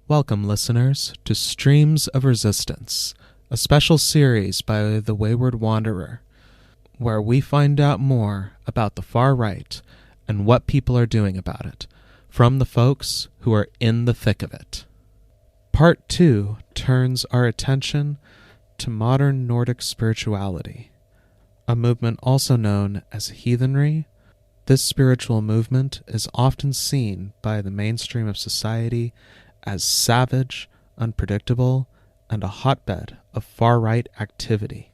Welcome, listeners, to Streams of Resistance, a special series by the Wayward Wanderer, where we find out more about the far right and what people are doing about it, from the folks who are in the thick of it. Part 2 turns our attention to modern Nordic spirituality, a movement also known as Heathenry. This spiritual movement is often seen by the mainstream of society as savage, unpredictable, and a hotbed of far-right activity.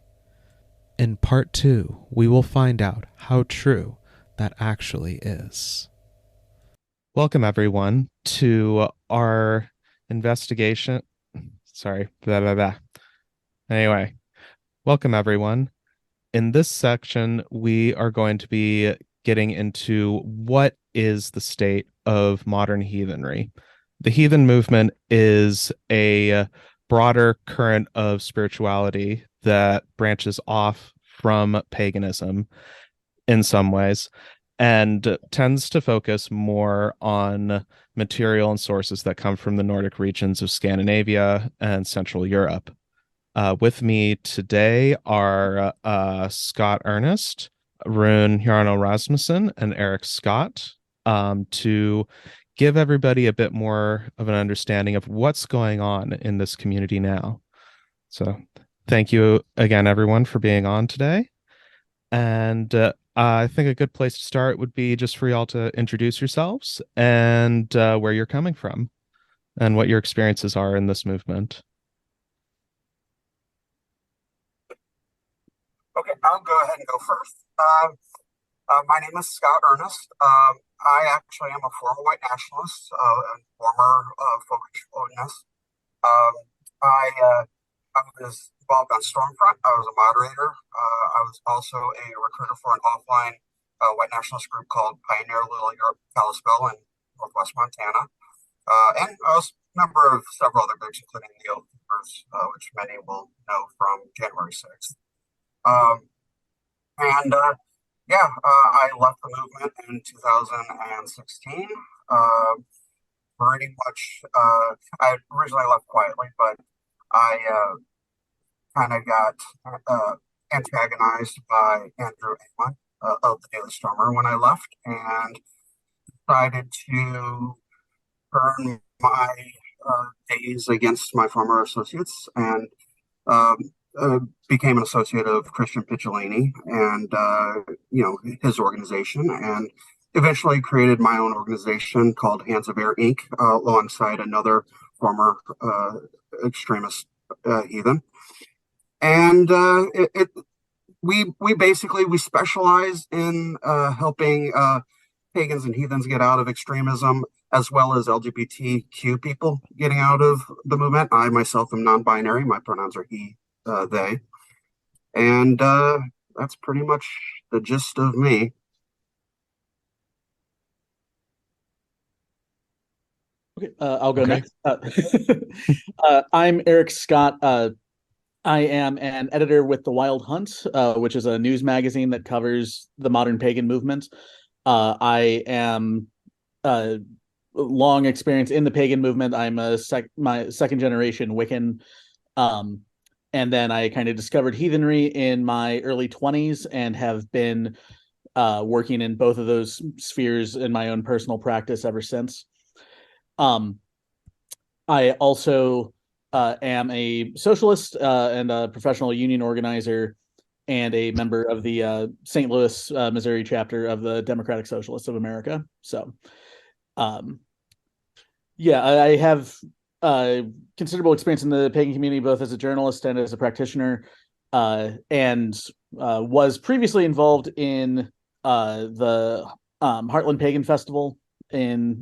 In Part 2, we will find out how true that actually is. Welcome, everyone, to our investigation. Anyway, welcome, everyone. In this section, we are going to be getting into what is the state of modern heathenry. The heathen movement is a broader current of spirituality that branches off from paganism in some ways and tends to focus more on material and sources that come from the Nordic regions of Scandinavia and Central Europe. With me today are Scott Earnest, Rune Rasmussen, and Eric Scott to give everybody a bit more of an understanding of what's going on in this community now. So thank you again, everyone, for being on today. And I think a good place to start would be just for y'all to introduce yourselves and where you're coming from and what your experiences are in this movement. Okay, I'll go ahead and go first. My name is Scott Earnest. I actually am a former white nationalist and former folkish Odinist. Um, I was involved on Stormfront. I was a moderator. I was also a recruiter for an offline white nationalist group called Pioneer Little Europe Kalispell in Northwest Montana. And I was a member of several other groups, including the Oath Keepers, which many will know from January 6th. Um, and I left the movement in 2016. Pretty much, I originally left quietly, but I kind of got antagonized by Andrew England of the Daily Stormer when I left, and decided to earn my days against my former associates and um, became an associate of Christian Picciolini and his organization, and eventually created my own organization called Hands of Eir Inc. Alongside another former extremist heathen. And we basically we specialize in helping pagans and heathens get out of extremism, as well as LGBTQ people getting out of the movement. I myself am non-binary. My pronouns are he, they, and that's pretty much the gist of me. Okay, I'll go next. I'm Eric Scott. I am an editor with The Wild Hunt, which is a news magazine that covers the modern pagan movement. I am long experience in the pagan movement. I'm my second generation Wiccan. And then I kind of discovered heathenry in my early 20s and have been working in both of those spheres in my own personal practice ever since. I also am a socialist and a professional union organizer and a member of the St. Louis, Missouri chapter of the Democratic Socialists of America. So, I have considerable experience in the pagan community, both as a journalist and as a practitioner, and was previously involved in the Heartland Pagan Festival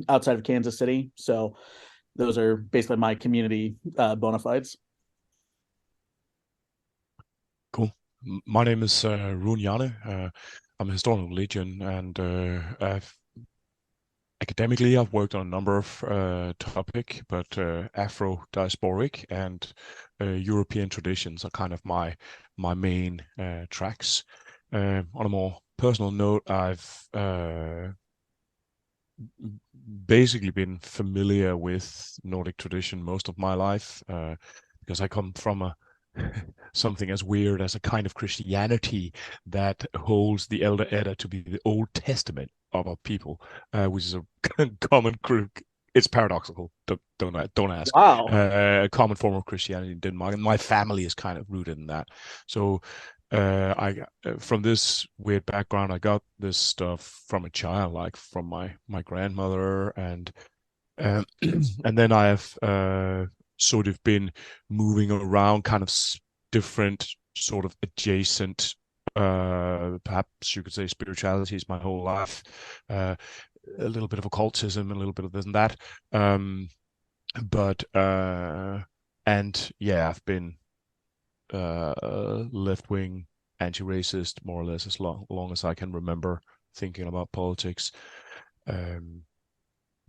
outside of Kansas City. So those are basically my community bona fides. Cool. My name is Rune Rasmussen. I'm a historian of religion, and academically, I've worked on a number of topics, but Afro-diasporic and European traditions are kind of my main tracks. On a more personal note, I've basically been familiar with Nordic tradition most of my life, because I come from a something as weird as a kind of Christianity that holds the Elder Edda to be the Old Testament of our people, which is a common. It's paradoxical. Don't ask. Wow. A common form of Christianity in Denmark, and my family is kind of rooted in that. So I from this weird background, I got this stuff from a child, like from my grandmother, and and then I have sort of been moving around, kind of different sort of adjacent, perhaps you could say, spiritualities my whole life. A little bit of occultism, a little bit of this and that. But and yeah, I've been left-wing, anti-racist, more or less as long as I can remember thinking about politics.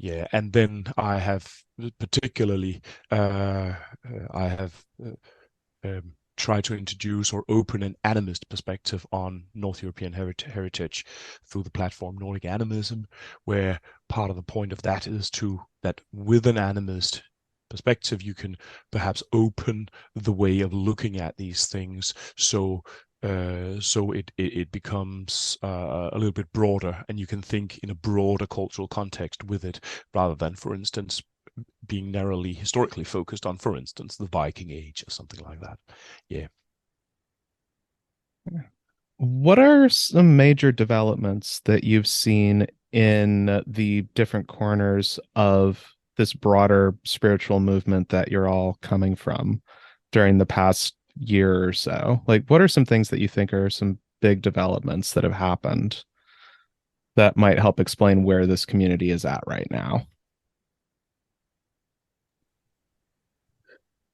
Yeah, and then I have particularly I have tried to introduce or open an animist perspective on North European heritage through the platform Nordic Animism, where part of the point of that is that with an animist perspective, you can perhaps open the way of looking at these things, so it becomes a little bit broader, and you can think in a broader cultural context with it, rather than, for instance, being narrowly historically focused on, for instance, the Viking Age or something like that. Yeah. What are some major developments that you've seen in the different corners of this broader spiritual movement that you're all coming from during the past year or so? Like, what are some things that you think are some big developments that have happened that might help explain where this community is at right now?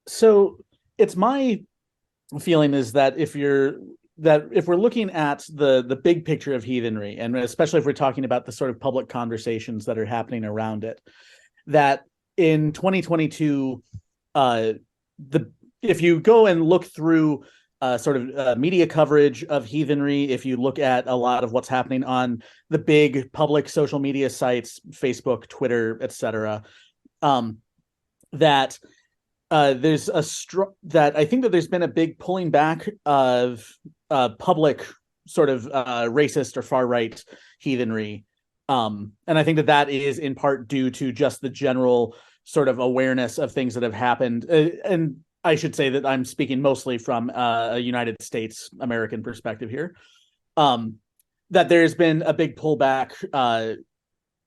So it's my feeling is that if we're looking at the big picture of heathenry, and especially if we're talking about the sort of public conversations that are happening around it, that in 2022, if you go and look through media coverage of heathenry, if you look at a lot of what's happening on the big public social media sites, Facebook, Twitter, etc., that there's that I think that there's been a big pulling back of public sort of racist or far right heathenry, and I think that is in part due to just the general sort of awareness of things that have happened. And I should say that I'm speaking mostly from a United States American perspective here. That there's been a big pullback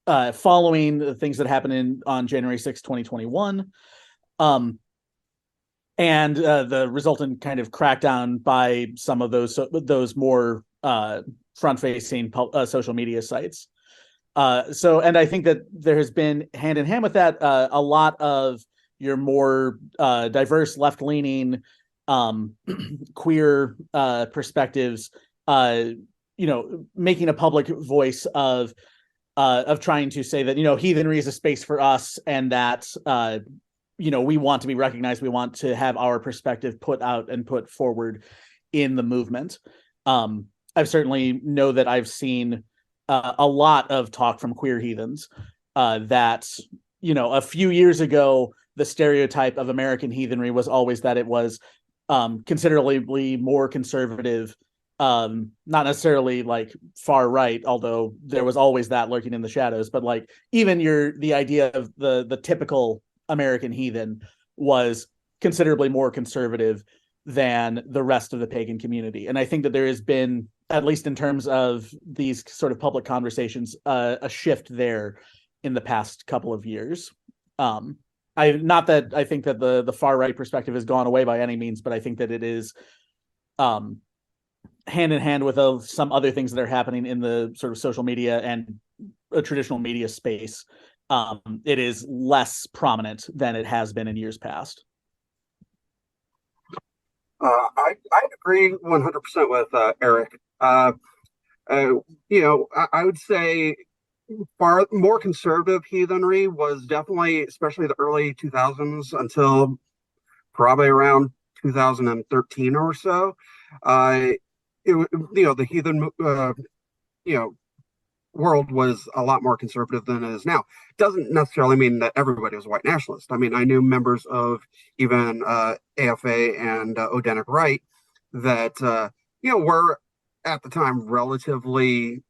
following the things that happened on January 6, 2021. And the resultant kind of crackdown by some of those more front-facing social media sites. And I think that there has been, hand in hand with that, a lot of your more diverse, left-leaning, queer perspectives, making a public voice of trying to say that, heathenry is a space for us, and that we want to be recognized. We want to have our perspective put out and put forward in the movement. I've certainly know that I've seen a lot of talk from queer heathens that, a few years ago, the stereotype of American heathenry was always that it was considerably more conservative, not necessarily like far right, although there was always that lurking in the shadows, but like even the idea of the typical American heathen was considerably more conservative than the rest of the pagan community. And I think that there has been, at least in terms of these sort of public conversations, a shift there in the past couple of years. Not that I think that the far right perspective has gone away by any means, but I think that it is hand in hand with some other things that are happening in the sort of social media and a traditional media space. It is less prominent than it has been in years past. I'd agree 100% with Eric. I would say far more conservative heathenry was definitely, especially the early 2000s until probably around 2013 or so. The heathen, world was a lot more conservative than it is now. Doesn't necessarily mean that everybody was white nationalist. I mean, I knew members of even AFA and Odenic Right that were at the time relatively,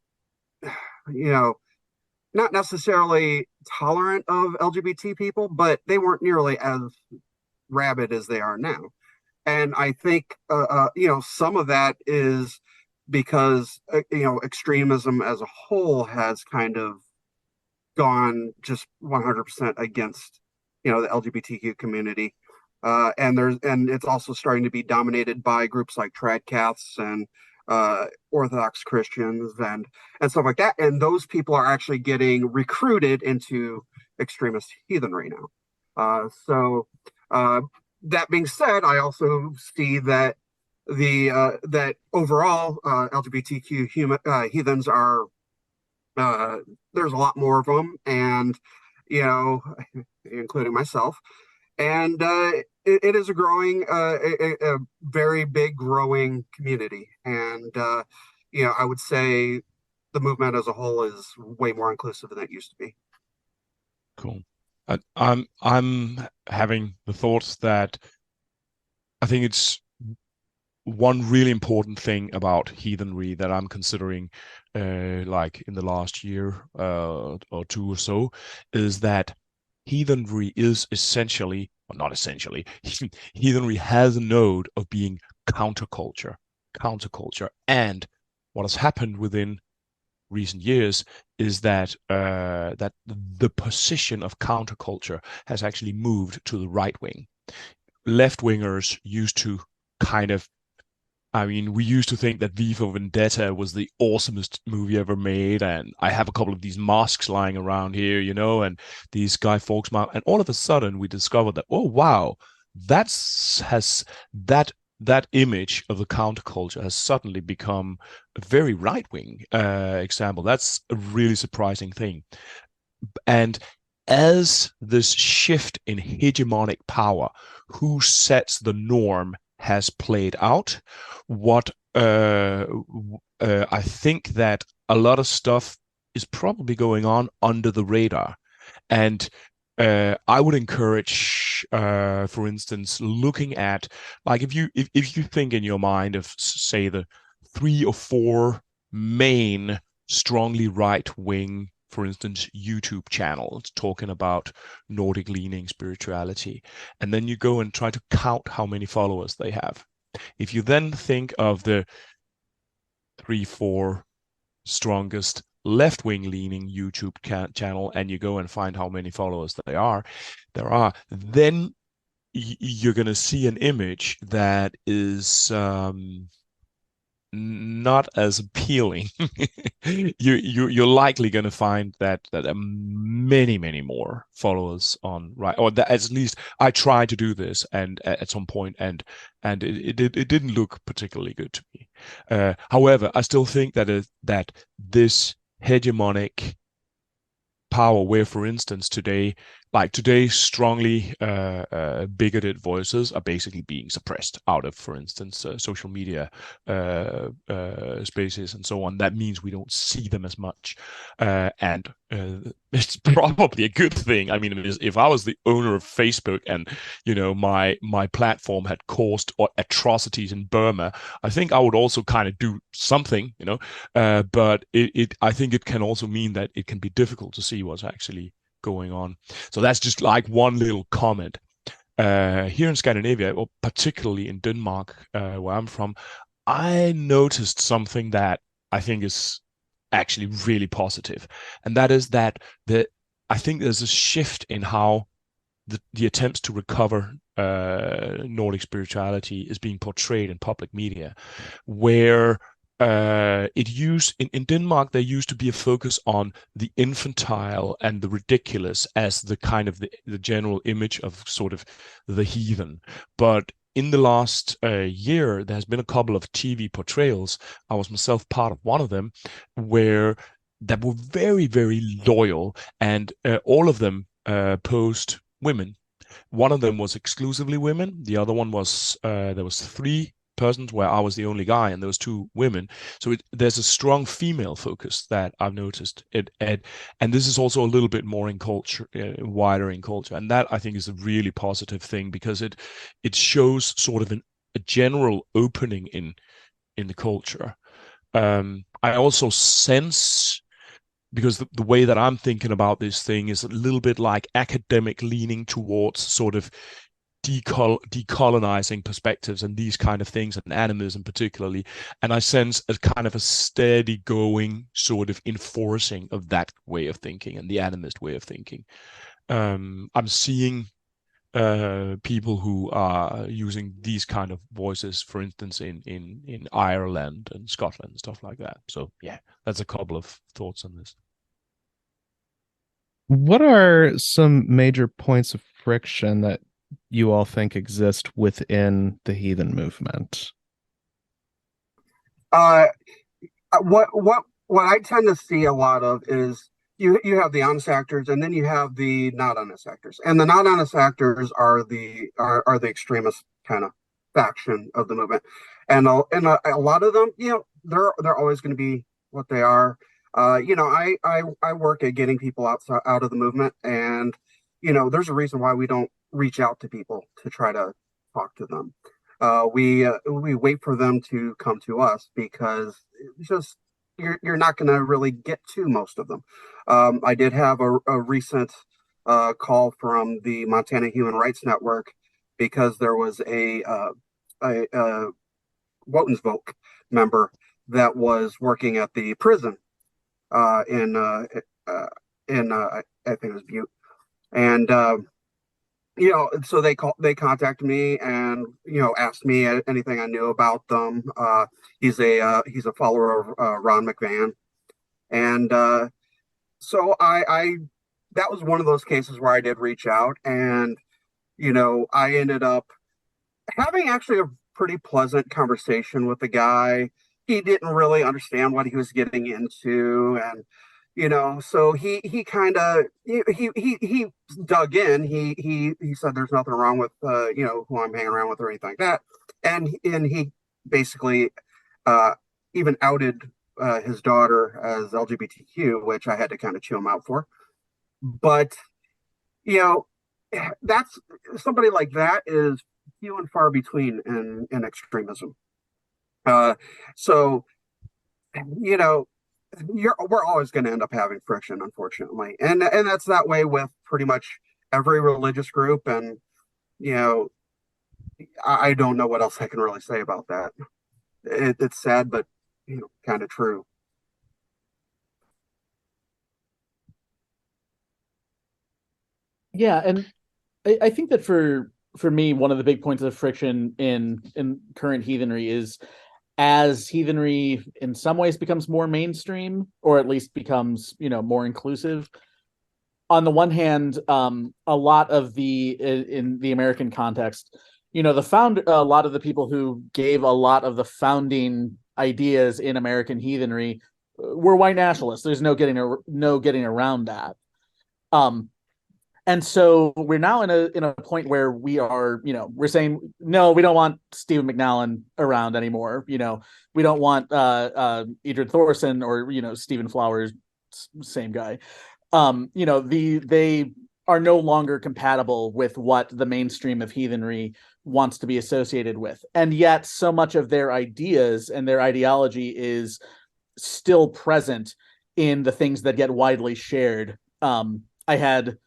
not necessarily tolerant of LGBT people, but they weren't nearly as rabid as they are now. And I think, some of that is because, extremism as a whole has kind of gone just 100% against, the LGBTQ community. And it's also starting to be dominated by groups like Tradcaths and Orthodox Christians and stuff like that. And those people are actually getting recruited into extremist heathenry now. That being said, I also see that that overall LGBTQ heathens are there's a lot more of them, and including myself, and it is a growing, a very big growing community, and I would say the movement as a whole is way more inclusive than it used to be. Cool. I'm having the thoughts that I think it's one really important thing about heathenry that I'm considering, like in the last year or two or so, is that heathenry is essentially, well, not essentially, heathenry has a node of being counterculture. And what has happened within recent years is that that the position of counterculture has actually moved to the right wing. Left wingers used to kind of, I mean, we used to think that V for Vendetta was the awesomest movie ever made, and I have a couple of these masks lying around here, and these Guy Fawkes masks, and all of a sudden we discovered that, oh wow, that image of the counterculture has suddenly become a very right-wing example. That's a really surprising thing. And as this shift in hegemonic power, who sets the norm, has played out, what I think that a lot of stuff is probably going on under the radar. And I would encourage, for instance, looking at, like, if you think in your mind of, say, the 3 or 4 main strongly right-wing, for instance, YouTube channels talking about Nordic leaning spirituality, and then you go and try to count how many followers they have. If you then think of the 3, 4 strongest left-wing leaning YouTube channel, and you go and find how many followers there are, then you're going to see an image that is not as appealing. You're likely going to find that many more followers on right, or that, at least I tried to do this, and at some point, and it didn't look particularly good to me. However, I still think that that this hegemonic power, where, for instance, today strongly bigoted voices are basically being suppressed out of, for instance, social media spaces and so on. That means we don't see them as much, and it's probably a good thing. I mean, if I was the owner of Facebook and my platform had caused atrocities in Burma, I think I would also kind of do something, but I think it can also mean that it can be difficult to see what's actually going on. So that's just like one little comment. Here in Scandinavia, or particularly in Denmark, where I'm from, I noticed something that I think is actually really positive, and that is that I think there's a shift in how the attempts to recover Nordic spirituality is being portrayed in public media, where in Denmark there used to be a focus on the infantile and the ridiculous as the kind of the general image of sort of the heathen. But in the last year, there has been a couple of TV portrayals. I was myself part of one of them, that were very, very loyal, and all of them posed women. One of them was exclusively women. The other one was there was 3 persons where I was the only guy and there was two women. So there's a strong female focus that I've noticed. And this is also a little bit more in culture, wider in culture, and that I think is a really positive thing, because it shows sort of a general opening in the culture. I also sense, because the way that I'm thinking about this thing is a little bit like academic leaning towards sort of decolonizing perspectives and these kind of things, and animism particularly. And I sense a kind of a steady going sort of enforcing of that way of thinking and the animist way of thinking. I'm seeing people who are using these kind of voices, for instance, in Ireland and Scotland and stuff like that. So yeah, that's a couple of thoughts on this. What are some major points of friction that you all think exist within the heathen movement? What I tend to see a lot of is you have the honest actors, and then you have the not honest actors, and the not honest actors are the extremist kind of faction of the movement, and a lot of them, they're always going to be what they are. I work at getting people out of the movement, and there's a reason why we don't reach out to people to try to talk to them. We wait for them to come to us, because it's just you're not going to really get to most of them. I did have a recent call from the Montana Human Rights Network, because there was a Wotensvoke member that was working at the prison in I think it was Butte, and so they contacted me and asked me anything I knew about them. He's a follower of Ron McVan, and so I that was one of those cases where I did reach out, and I ended up having actually a pretty pleasant conversation with the guy. He didn't really understand what he was getting into, and so he kind of he dug in. He said there's nothing wrong with who I'm hanging around with or anything like that, and he basically even outed his daughter as LGBTQ, which I had to kind of chew him out for. But that's somebody like that is few and far between in extremism. So we're always going to end up having friction, unfortunately, and that's that way with pretty much every religious group. And I don't know what else I can really say about that. It's sad, but kind of true. Yeah, and I think that for me, one of the big points of friction in current heathenry is, as heathenry in some ways becomes more mainstream, or at least becomes more inclusive. On the one hand, a lot of in the American context, a lot of the people who gave a lot of the founding ideas in American heathenry were white nationalists. There's no getting around that. And so we're now in a point where we are, we're saying, no, we don't want Stephen McNallen around anymore. We don't want Edred Thorson or Stephen Flowers, same guy. They are no longer compatible with what the mainstream of heathenry wants to be associated with, and yet so much of their ideas and their ideology is still present in the things that get widely shared. I had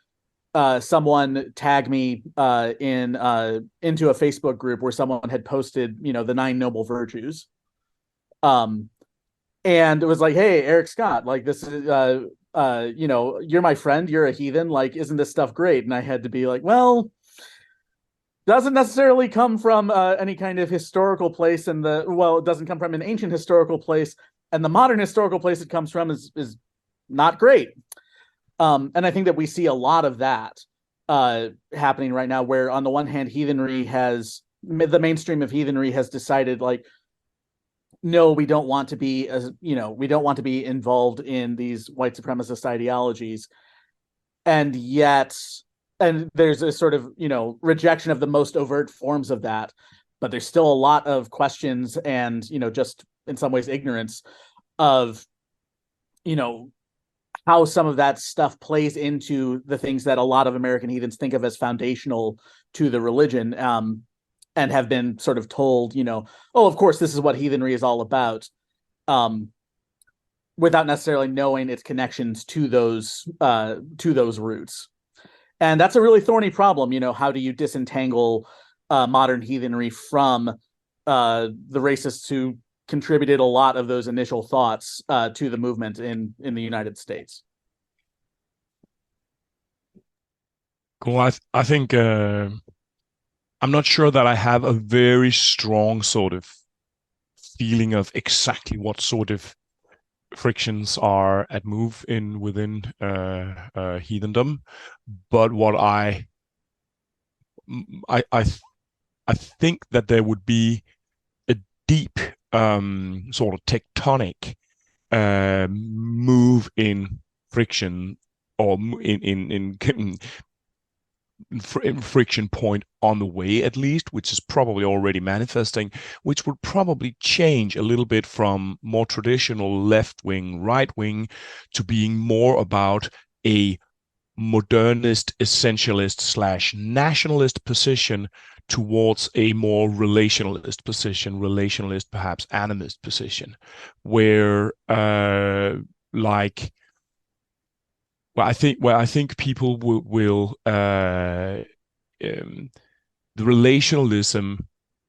someone tag me into a Facebook group where someone had posted, the 9 noble virtues. And it was like, hey, Eric Scott, like, this is, you're my friend, you're a heathen, like, isn't this stuff great? And I had to be like, well, doesn't necessarily come from any kind of historical place, and it doesn't come from an ancient historical place, and the modern historical place it comes from is not great. And I think that we see a lot of that happening right now, where on the one hand, the mainstream of heathenry has decided, like, no, we don't want to be involved in these white supremacist ideologies. And yet, and there's a sort of, rejection of the most overt forms of that. but there's still a lot of questions and, just in some ways ignorance of, how some of that stuff plays into the things that a lot of American heathens think of as foundational to the religion, and have been sort of told, oh, of course, this is what heathenry is all about, without necessarily knowing its connections to those roots. And that's a really thorny problem. How do you disentangle modern heathenry from the racists who contributed a lot of those initial thoughts to the movement in the United States? Cool. I think I'm not sure that I have a very strong sort of feeling of exactly what sort of frictions are at move within heathendom, but what I think that there would be a deep sort of tectonic move in friction, or in friction point on the way, at least, which is probably already manifesting, which would probably change a little bit from more traditional left-wing, right-wing to being more about a modernist, essentialist / nationalist position towards a more relationalist position, relationalist, perhaps animist position, where I think people will the relationalism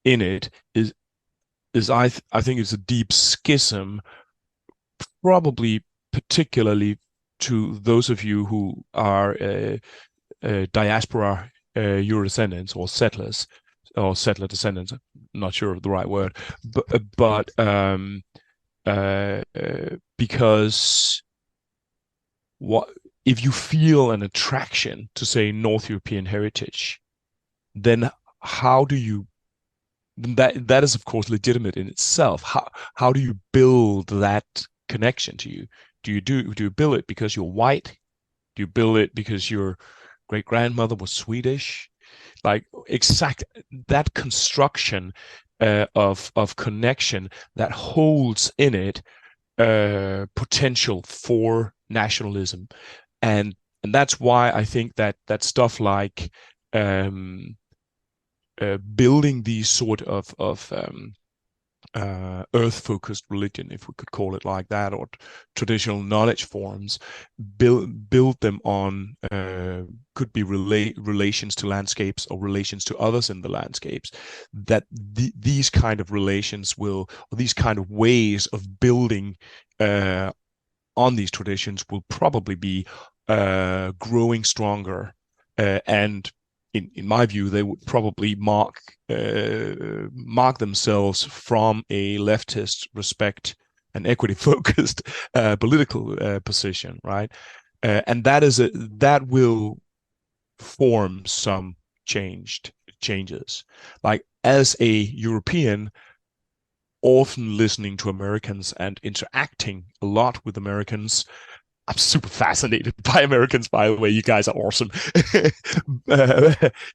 in it is I think it's a deep schism, probably particularly to those of you who are diaspora Euro-descendants or settlers or settler descendants. I'm not sure of the right word, but because what if you feel an attraction to, say, North European heritage, then how do you, that is of course legitimate in itself. How do you build that connection to you? Do you build it because you're white? Do you build it because your great grandmother was Swedish? Like, exact that construction of connection that holds in it potential for nationalism, and that's why I think that stuff like building these sort of earth-focused religion, if we could call it like that, or traditional knowledge forms, build them on could be relations to landscapes or relations to others in the landscapes, that these kind of relations will, or these kind of ways of building on these traditions will probably be growing stronger, and in my view, they would probably mark themselves from a leftist, respect and equity focused political position, right? And that will form some changes. Like, as a European, often listening to Americans and interacting a lot with Americans, I'm super fascinated by Americans, by the way. You guys are awesome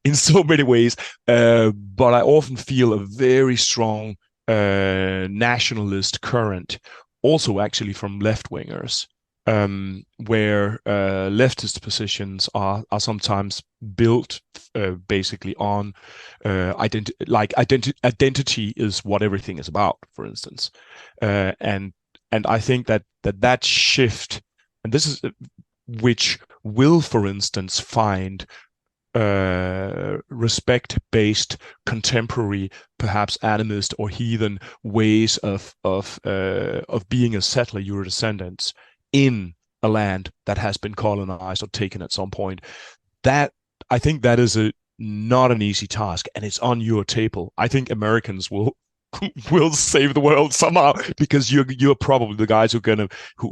in so many ways. But I often feel a very strong nationalist current, also actually from left-wingers, where leftist positions are sometimes built basically on identity is what everything is about, for instance. And I think that shift, and this is which will, for instance, find respect-based, contemporary, perhaps animist or heathen ways of being a settler Euro-descendants in a land that has been colonized or taken at some point. That, I think, that is not an easy task, and it's on your table. I think Americans will save the world somehow, because you're probably the guys who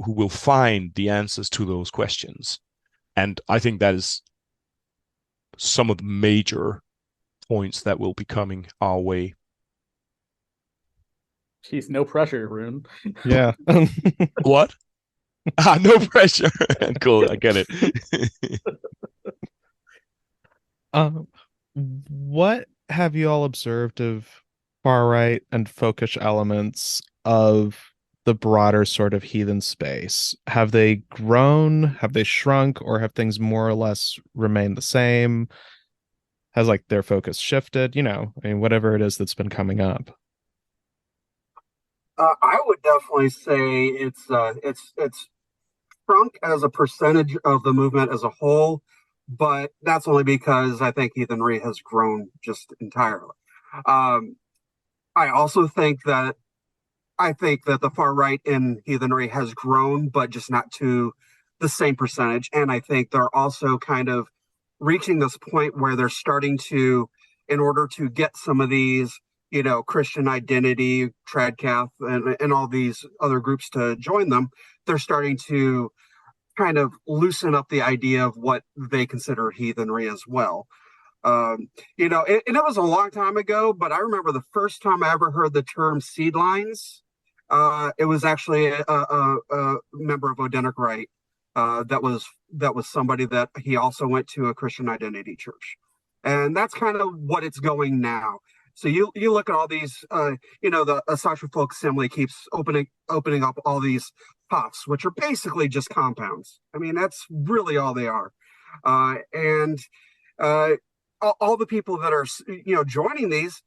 will find the answers to those questions. And I think that is some of the major points that will be coming our way. Jeez, no pressure, Rune. Yeah. What? No pressure. Cool, I get it. What have you all observed of far right and folkish elements of the broader sort of heathen space? Have they grown? Have they shrunk? Or have things more or less remained the same? Has like their focus shifted? I mean, whatever it is that's been coming up. I would definitely say it's shrunk as a percentage of the movement as a whole, but that's only because I think Heathenry has grown just entirely. Um, I also think that the far right in Heathenry has grown, but just not to the same percentage. And I think they're also kind of reaching this point where they're starting to, in order to get some of these, Christian identity, Tradcath, and all these other groups to join them, they're starting to kind of loosen up the idea of what they consider heathenry as well. And it was a long time ago, but I remember the first time I ever heard the term seed lines. It was actually a member of Odenic Rite. That was somebody that he also went to a Christian identity church, and that's kind of what it's going now. So you look at all these, the Asatra Folk Assembly keeps opening up all these puffs, which are basically just compounds. I mean, that's really all they are, and all the people that are joining these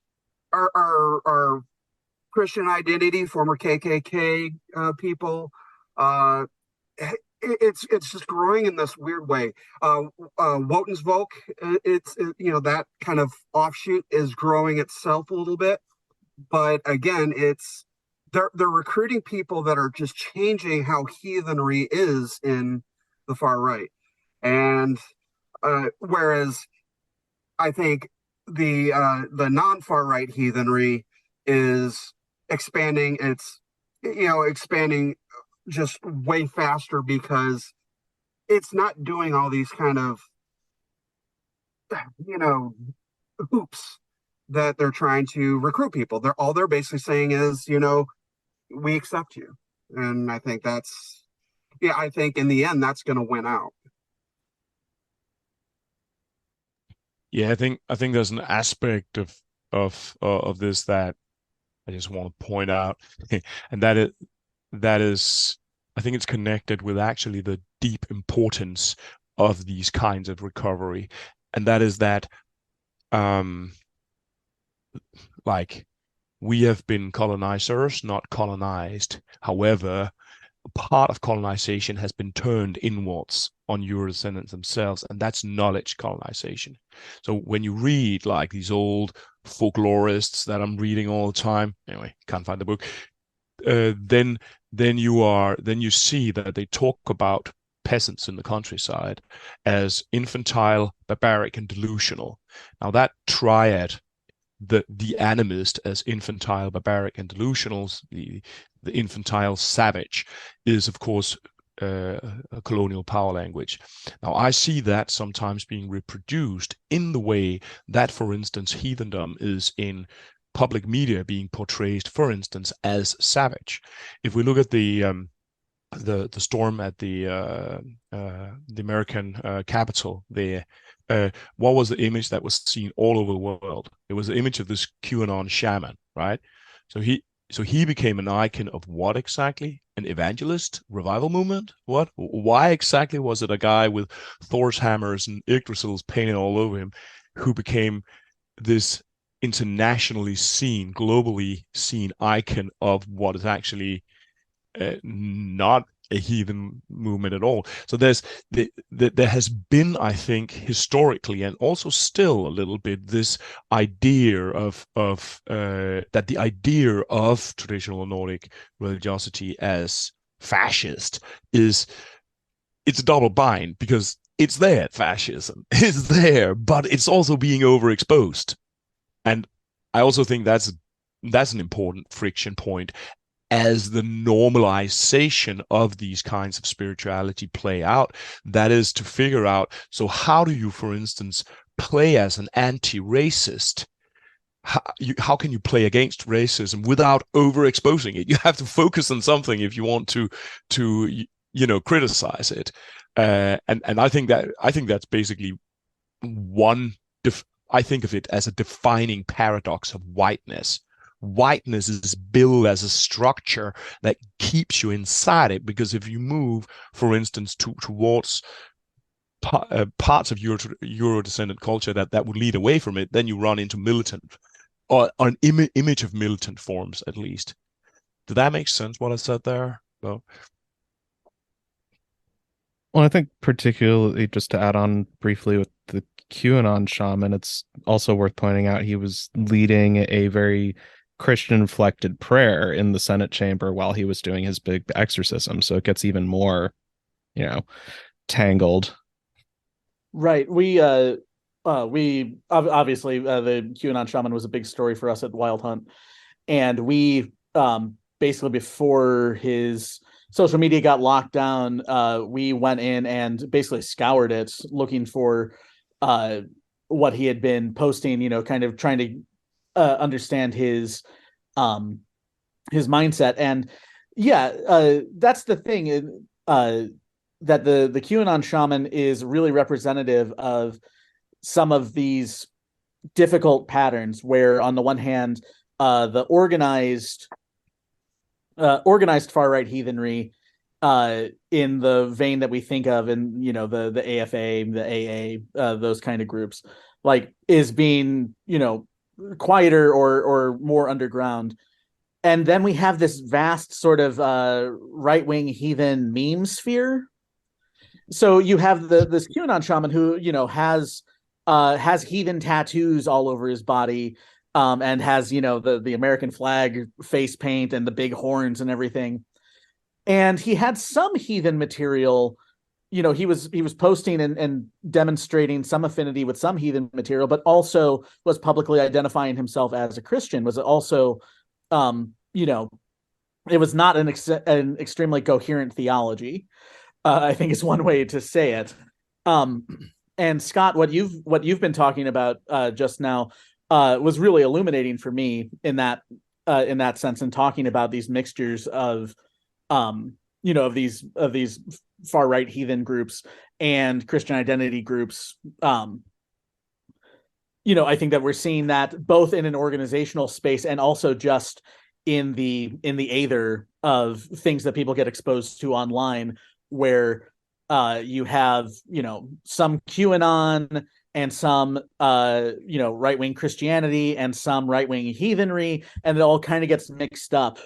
are Christian identity, former KKK people. It's just growing in this weird way. Wotensvolk, that kind of offshoot is growing itself a little bit, but again, they're recruiting people that are just changing how heathenry is in the far right, and whereas I think the non far right heathenry is expanding. It's expanding just way faster because it's not doing all these kind of hoops that they're trying to recruit people. They're basically saying is we accept you, and I think I think in the end that's going to win out. Yeah, I think there's an aspect of this that I just want to point out, and that is I think it's connected with actually the deep importance of these kinds of recovery, and that is that like we have been colonizers, not colonized. However, part of colonization has been turned inwards on your descendants themselves, and that's knowledge colonization. So when you read like these old folklorists that I'm reading all the time, anyway, can't find the book, then you see that they talk about peasants in the countryside as infantile, barbaric, and delusional. Now that triad, the animist as infantile, barbaric, and delusional, the infantile savage, is of course a colonial power language. Now I see that sometimes being reproduced in the way that, for instance, heathendom is in public media being portrayed, for instance, as savage. If we look at the storm at the American Capitol there, what was the image that was seen all over the world? It was the image of this QAnon shaman, right? So he became an icon of what exactly? An evangelist? Revival movement? What? Why exactly was it a guy with Thor's hammers and Yggdrasil's painted all over him who became this internationally seen, globally seen icon of what is actually not a heathen movement at all? So there has been, I think, historically and also still a little bit this idea of that the idea of traditional Nordic religiosity as fascist it's a double bind, because it's there, fascism is there, but it's also being overexposed. And I also think that's an important friction point as the normalization of these kinds of spirituality play out. That is to figure out, so how do you, for instance, play as an anti-racist? How can you play against racism without overexposing it? You have to focus on something if you want to criticize it. And I think that's basically one. I think of it as a defining paradox of whiteness, whiteness is built as a structure that keeps you inside it. Because if you move, for instance, towards parts of Euro descendant culture that would lead away from it, then you run into militant, or an image of militant forms, at least. Did that make sense, what I said there? Well, I think particularly just to add on briefly with the QAnon shaman, it's also worth pointing out he was leading a very Christian inflected prayer in the Senate chamber while he was doing his big exorcism. So it gets even more, tangled. Right. We obviously the QAnon shaman was a big story for us at Wild Hunt, and we basically before his social media got locked down, we went in and basically scoured it looking for what he had been posting, kind of trying to understand his mindset. And yeah, that's the thing, that the QAnon shaman is really representative of some of these difficult patterns where on the one hand, the organized far-right heathenry, in the vein that we think of in the AFA, the AA, those kind of groups, like, is being quieter or more underground. And then we have this vast sort of right-wing heathen meme sphere. So you have this QAnon shaman who has heathen tattoos all over his body, and has the American flag face paint and the big horns and everything. And he had some heathen material. He was posting and demonstrating some affinity with some heathen material, but also was publicly identifying himself as a Christian. Was also, it was not an extremely coherent theology. I think is one way to say it. And Scott, what you've been talking about just now was really illuminating for me in that sense, and talking about these mixtures of of these far right heathen groups and Christian identity groups. I think that we're seeing that both in an organizational space and also just in the aether of things that people get exposed to online, where you have some QAnon and some right-wing Christianity and some right-wing heathenry, and it all kind of gets mixed up.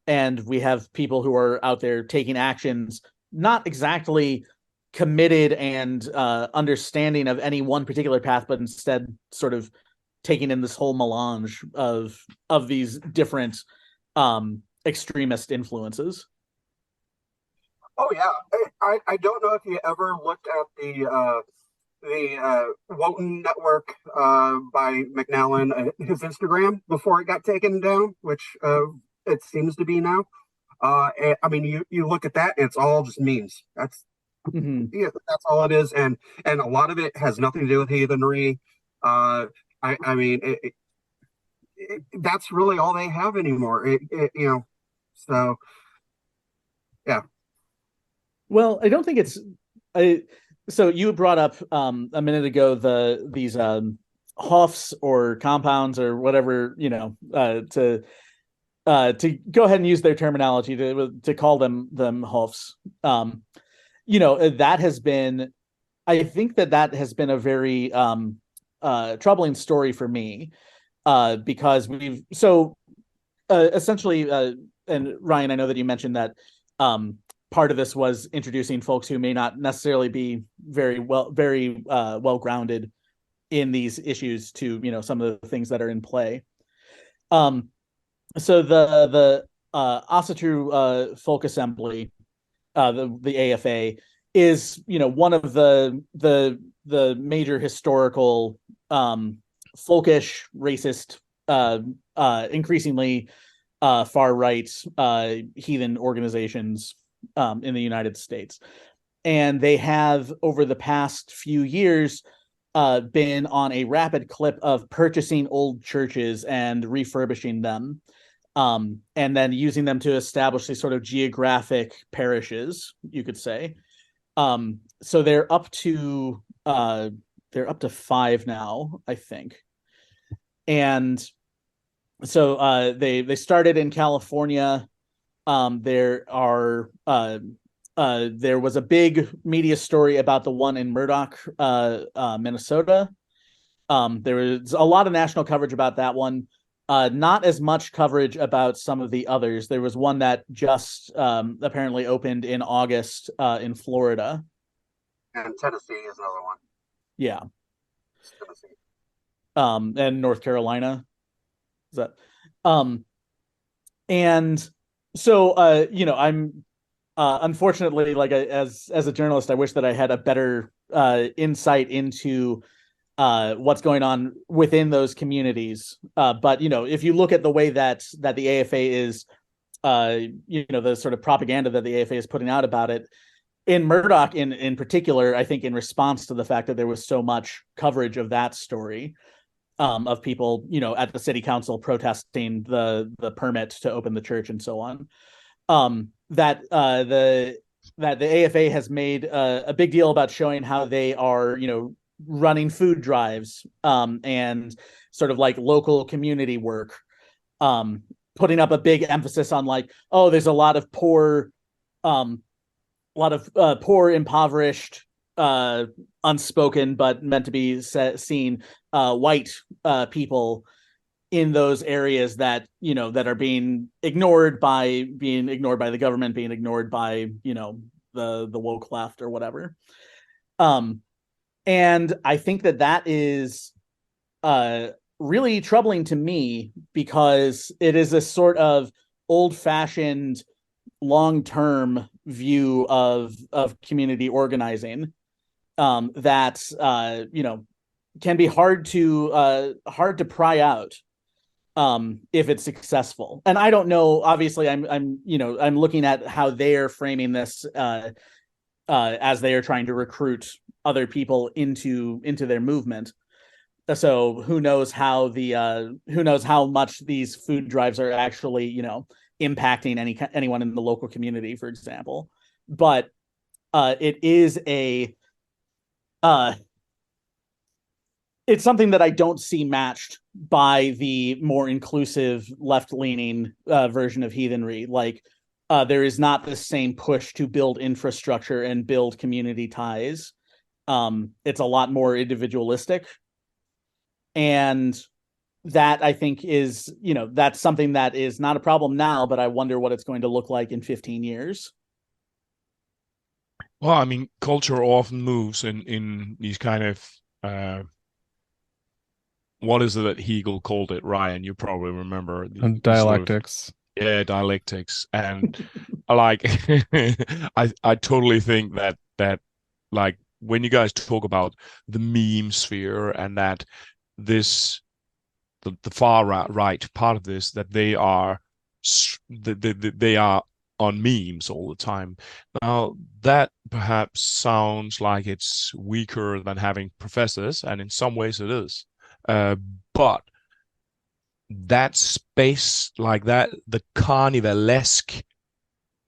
And we have people who are out there taking actions not exactly committed and understanding of any one particular path, but instead sort of taking in this whole melange of these different extremist influences. Oh yeah, I don't know if you ever looked at the Wotan Network by McNallen, his Instagram before it got taken down, which it seems to be now. I mean, you look at that, and it's all just memes. That's that's all it is, and a lot of it has nothing to do with heathenry. I mean, that's really all they have anymore. So yeah. Well, I don't think it's. So you brought up a minute ago these huffs or compounds or whatever, to go ahead and use their terminology to call them huffs. That has been, I think that has been a very troubling story for me, because essentially, and Ryan, I know that you mentioned that part of this was introducing folks who may not necessarily be very well grounded in these issues to some of the things that are in play. So the Asatru Folk Assembly, the AFA, is one of the major historical folkish, racist, increasingly far right heathen organizations in the United States. And they have, over the past few years, been on a rapid clip of purchasing old churches and refurbishing them, and then using them to establish these sort of geographic parishes, you could say. So they're up to 5 now, I think. And they started in California. There was a big media story about the one in Murdoch, Minnesota. There was a lot of national coverage about that one. Not as much coverage about some of the others. There was one that just apparently opened in August in Florida. And Tennessee is another one. Yeah. Tennessee. And North Carolina. Is that and so I'm unfortunately, like as a journalist, I wish that I had a better insight into what's going on within those communities. But if you look at the way that the AFA is, the sort of propaganda that the AFA is putting out about it, in Murdoch in particular, I think in response to the fact that there was so much coverage of that story, of people, at the city council protesting the permit to open the church and so on, that the AFA has made a big deal about showing how they are, running food drives, and sort of like local community work, putting up a big emphasis on like, oh, there's a lot of poor, impoverished, unspoken but meant to be seen white people in those areas that that are being ignored by the government, being ignored by the woke left or whatever. And I think that is really troubling to me, because it is a sort of old-fashioned long-term view of community organizing, that can be hard to pry out if it's successful. And I don't know, obviously I'm looking at how they're framing this as they are trying to recruit other people into their movement. So who knows how much these food drives are actually impacting anyone in the local community, for example. But it is it's something that I don't see matched by the more inclusive left-leaning version of Heathenry. Like, there is not the same push to build infrastructure and build community ties. It's a lot more individualistic. And that, I think, is, that's something that is not a problem now, but I wonder what it's going to look like in 15 years. Well, I mean, culture often moves in these kind of what is it that Hegel called it, Ryan? You probably remember dialectics. Dialectics. And like I totally think that like when you guys talk about the meme sphere, and that the far right part of this, that they are on memes all the time. Now, that perhaps sounds like it's weaker than having professors, and in some ways it is. But that space, like that, the carnivalesque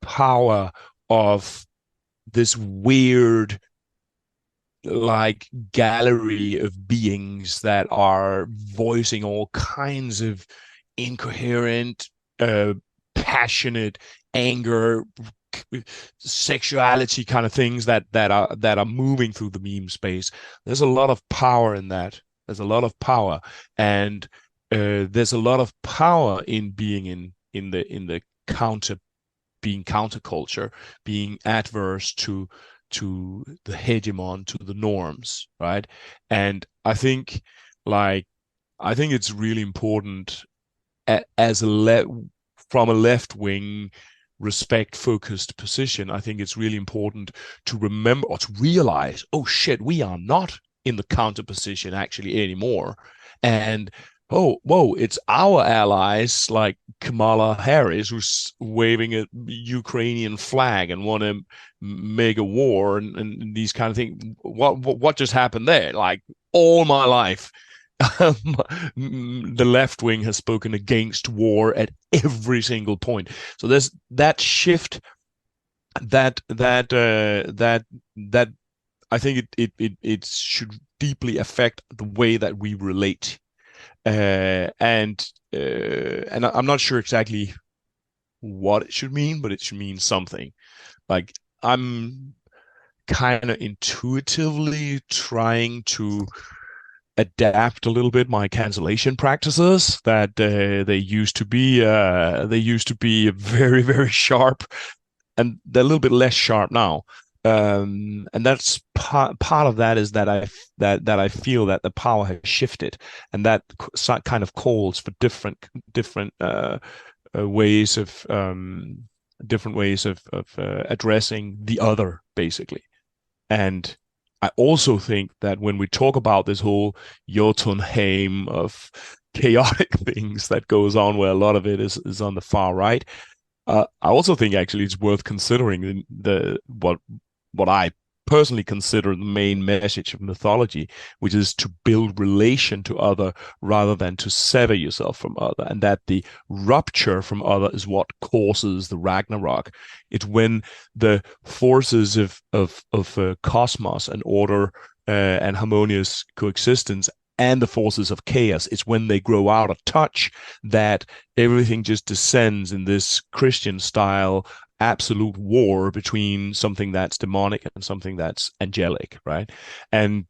power of this weird, like, gallery of beings that are voicing all kinds of incoherent, passionate anger, sexuality kind of things that are moving through the meme space. There's a lot of power in that. There's a lot of power, and there's a lot of power in being in the counterculture, being adverse to the hegemon, to the norms, right? And I think it's really important from a left-wing, respect-focused position. I think it's really important to remember, or to realize, oh shit, we are not in the counter position actually anymore. And oh, whoa, it's our allies like Kamala Harris who's waving a Ukrainian flag and want to make a war and these kind of things. What just happened there? Like, all my life, the left wing has spoken against war at every single point. So there's that shift that I think it should deeply affect the way that we relate. and I'm not sure exactly what it should mean, but it should mean something. Like, I'm kind of intuitively trying to adapt a little bit my cancellation practices that they used to be very, very sharp, and they're a little bit less sharp now. And that's part of that is that I feel that the power has shifted, and that kind of calls for different ways of addressing the other, basically. And I also think that when we talk about this whole Jotunheim of chaotic things that goes on, where a lot of it is on the far right, I also think actually it's worth considering what I personally consider the main message of mythology, which is to build relation to other rather than to sever yourself from other, and that the rupture from other is what causes the Ragnarok. It's when the forces of cosmos and order and harmonious coexistence and the forces of chaos, it's when they grow out of touch that everything just descends in this Christian style absolute war between something that's demonic and something that's angelic, right? And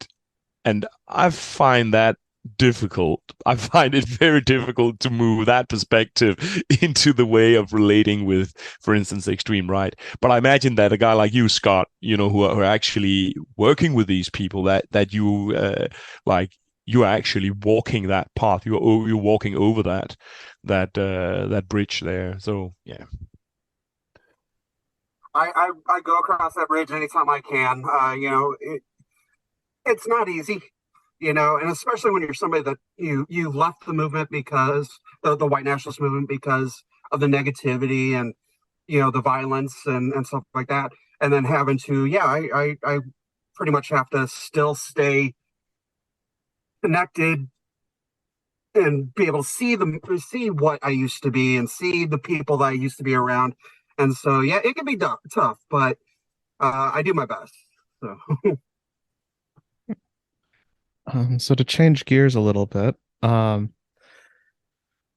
I find that difficult. I find it very difficult to move that perspective into the way of relating with, for instance, the extreme right. But I imagine that a guy like you, Scott, who are actually working with these people, that you like, you are actually walking that path. You're walking over that bridge there. So yeah. I go across that bridge anytime I can. It's not easy, and especially when you're somebody that you left the movement because the white nationalist movement because of the negativity and the violence and stuff like that, and then having to I pretty much have to still stay connected and be able to see what I used to be and see the people that I used to be around. And so, yeah, it can be tough, but I do my best. So, So to change gears a little bit,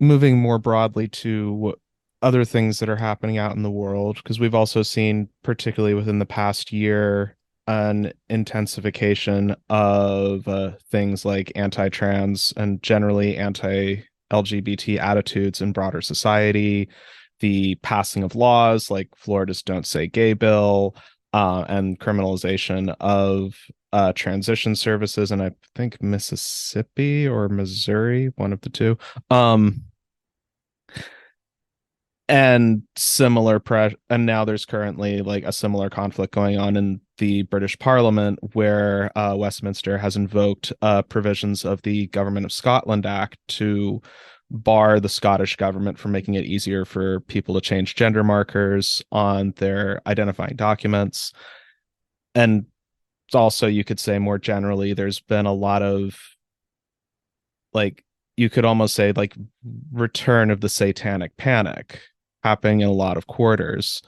moving more broadly to other things that are happening out in the world, because we've also seen, particularly within the past year, an intensification of things like anti-trans and generally anti-LGBT attitudes in broader society, the passing of laws like Florida's Don't Say Gay bill, and criminalization of transition services, and I think Mississippi or Missouri, one of the two. And and now there's currently like a similar conflict going on in the British Parliament, where Westminster has invoked provisions of the Government of Scotland Act to bar the Scottish government from making it easier for people to change gender markers on their identifying documents. And also, you could say more generally, there's been a lot of, like, you could almost say like return of the satanic panic happening in a lot of quarters.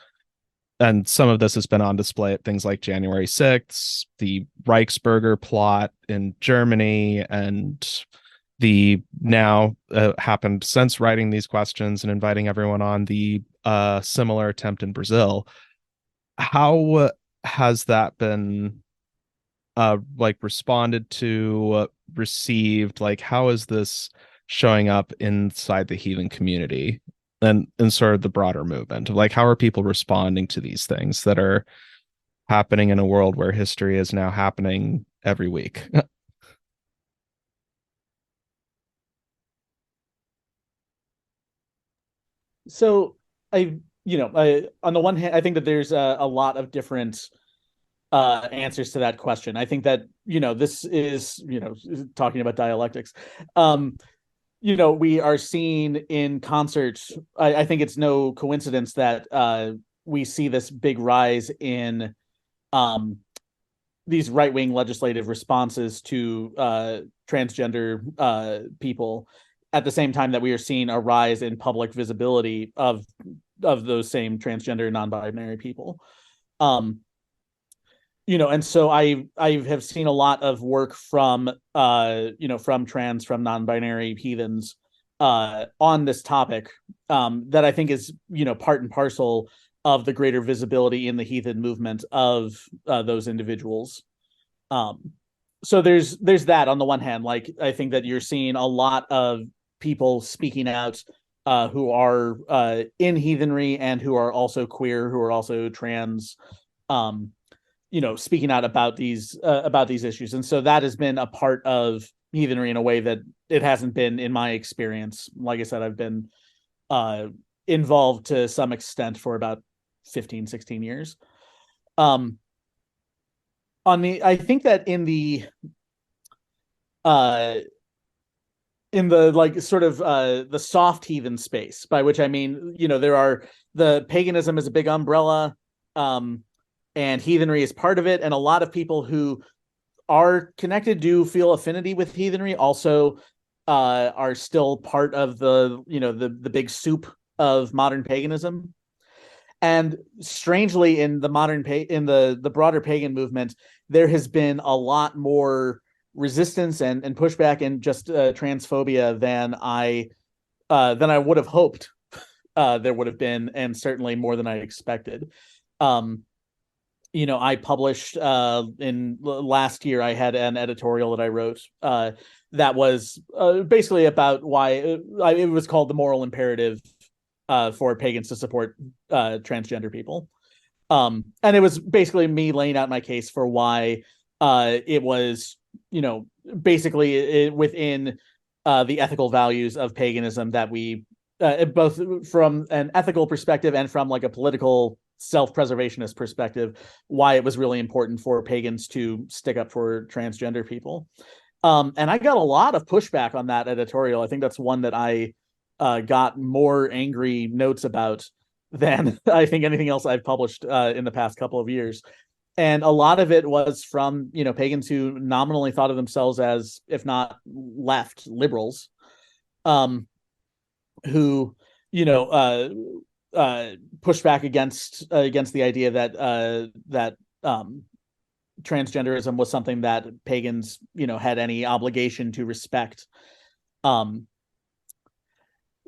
And some of this has been on display at things like January 6th, the Reichsbürger plot in Germany, and the now happened since writing these questions and inviting everyone on, the similar attempt in Brazil. How has that been like responded to, received? Like, how is this showing up inside the heathen community and in sort of the broader movement? Like, how are people responding to these things that are happening in a world where history is now happening every week? So I on the one hand, I think that there's a lot of different answers to that question. I think that, this is, talking about dialectics. We are seeing in concert. I think it's no coincidence that we see this big rise in these right-wing legislative responses to transgender people, at the same time that we are seeing a rise in public visibility of those same transgender non-binary people. and so I have seen a lot of work from from trans, from non-binary heathens on this topic, that I think is part and parcel of the greater visibility in the heathen movement of those individuals. So there's that on the one hand. Like, I think that you're seeing a lot of people speaking out who are in heathenry and who are also queer, who are also trans, speaking out about these issues. And so that has been a part of heathenry in a way that it hasn't been in my experience. Like I said, I've been involved to some extent for about 15, 16 years. I think that in the like sort of the soft heathen space, by which I mean, there are the paganism is a big umbrella, and heathenry is part of it, and a lot of people who are connected do feel affinity with heathenry, also are still part of the big soup of modern paganism. And strangely, in the the broader pagan movement, there has been a lot more resistance and pushback and just transphobia than I would have hoped there would have been, and certainly more than I expected. I published in last year, I had an editorial that I wrote that was basically about why it was called The Moral Imperative for pagans to support transgender people. And it was basically me laying out my case for why it was, basically within the ethical values of paganism that we, both from an ethical perspective and from like a political self-preservationist perspective, why it was really important for pagans to stick up for transgender people. And I got a lot of pushback on that editorial. I think that's one that I got more angry notes about than I think anything else I've published in the past couple of years. And a lot of it was from, pagans who nominally thought of themselves as, if not left, liberals, who, pushed back against the idea that transgenderism was something that pagans, had any obligation to respect.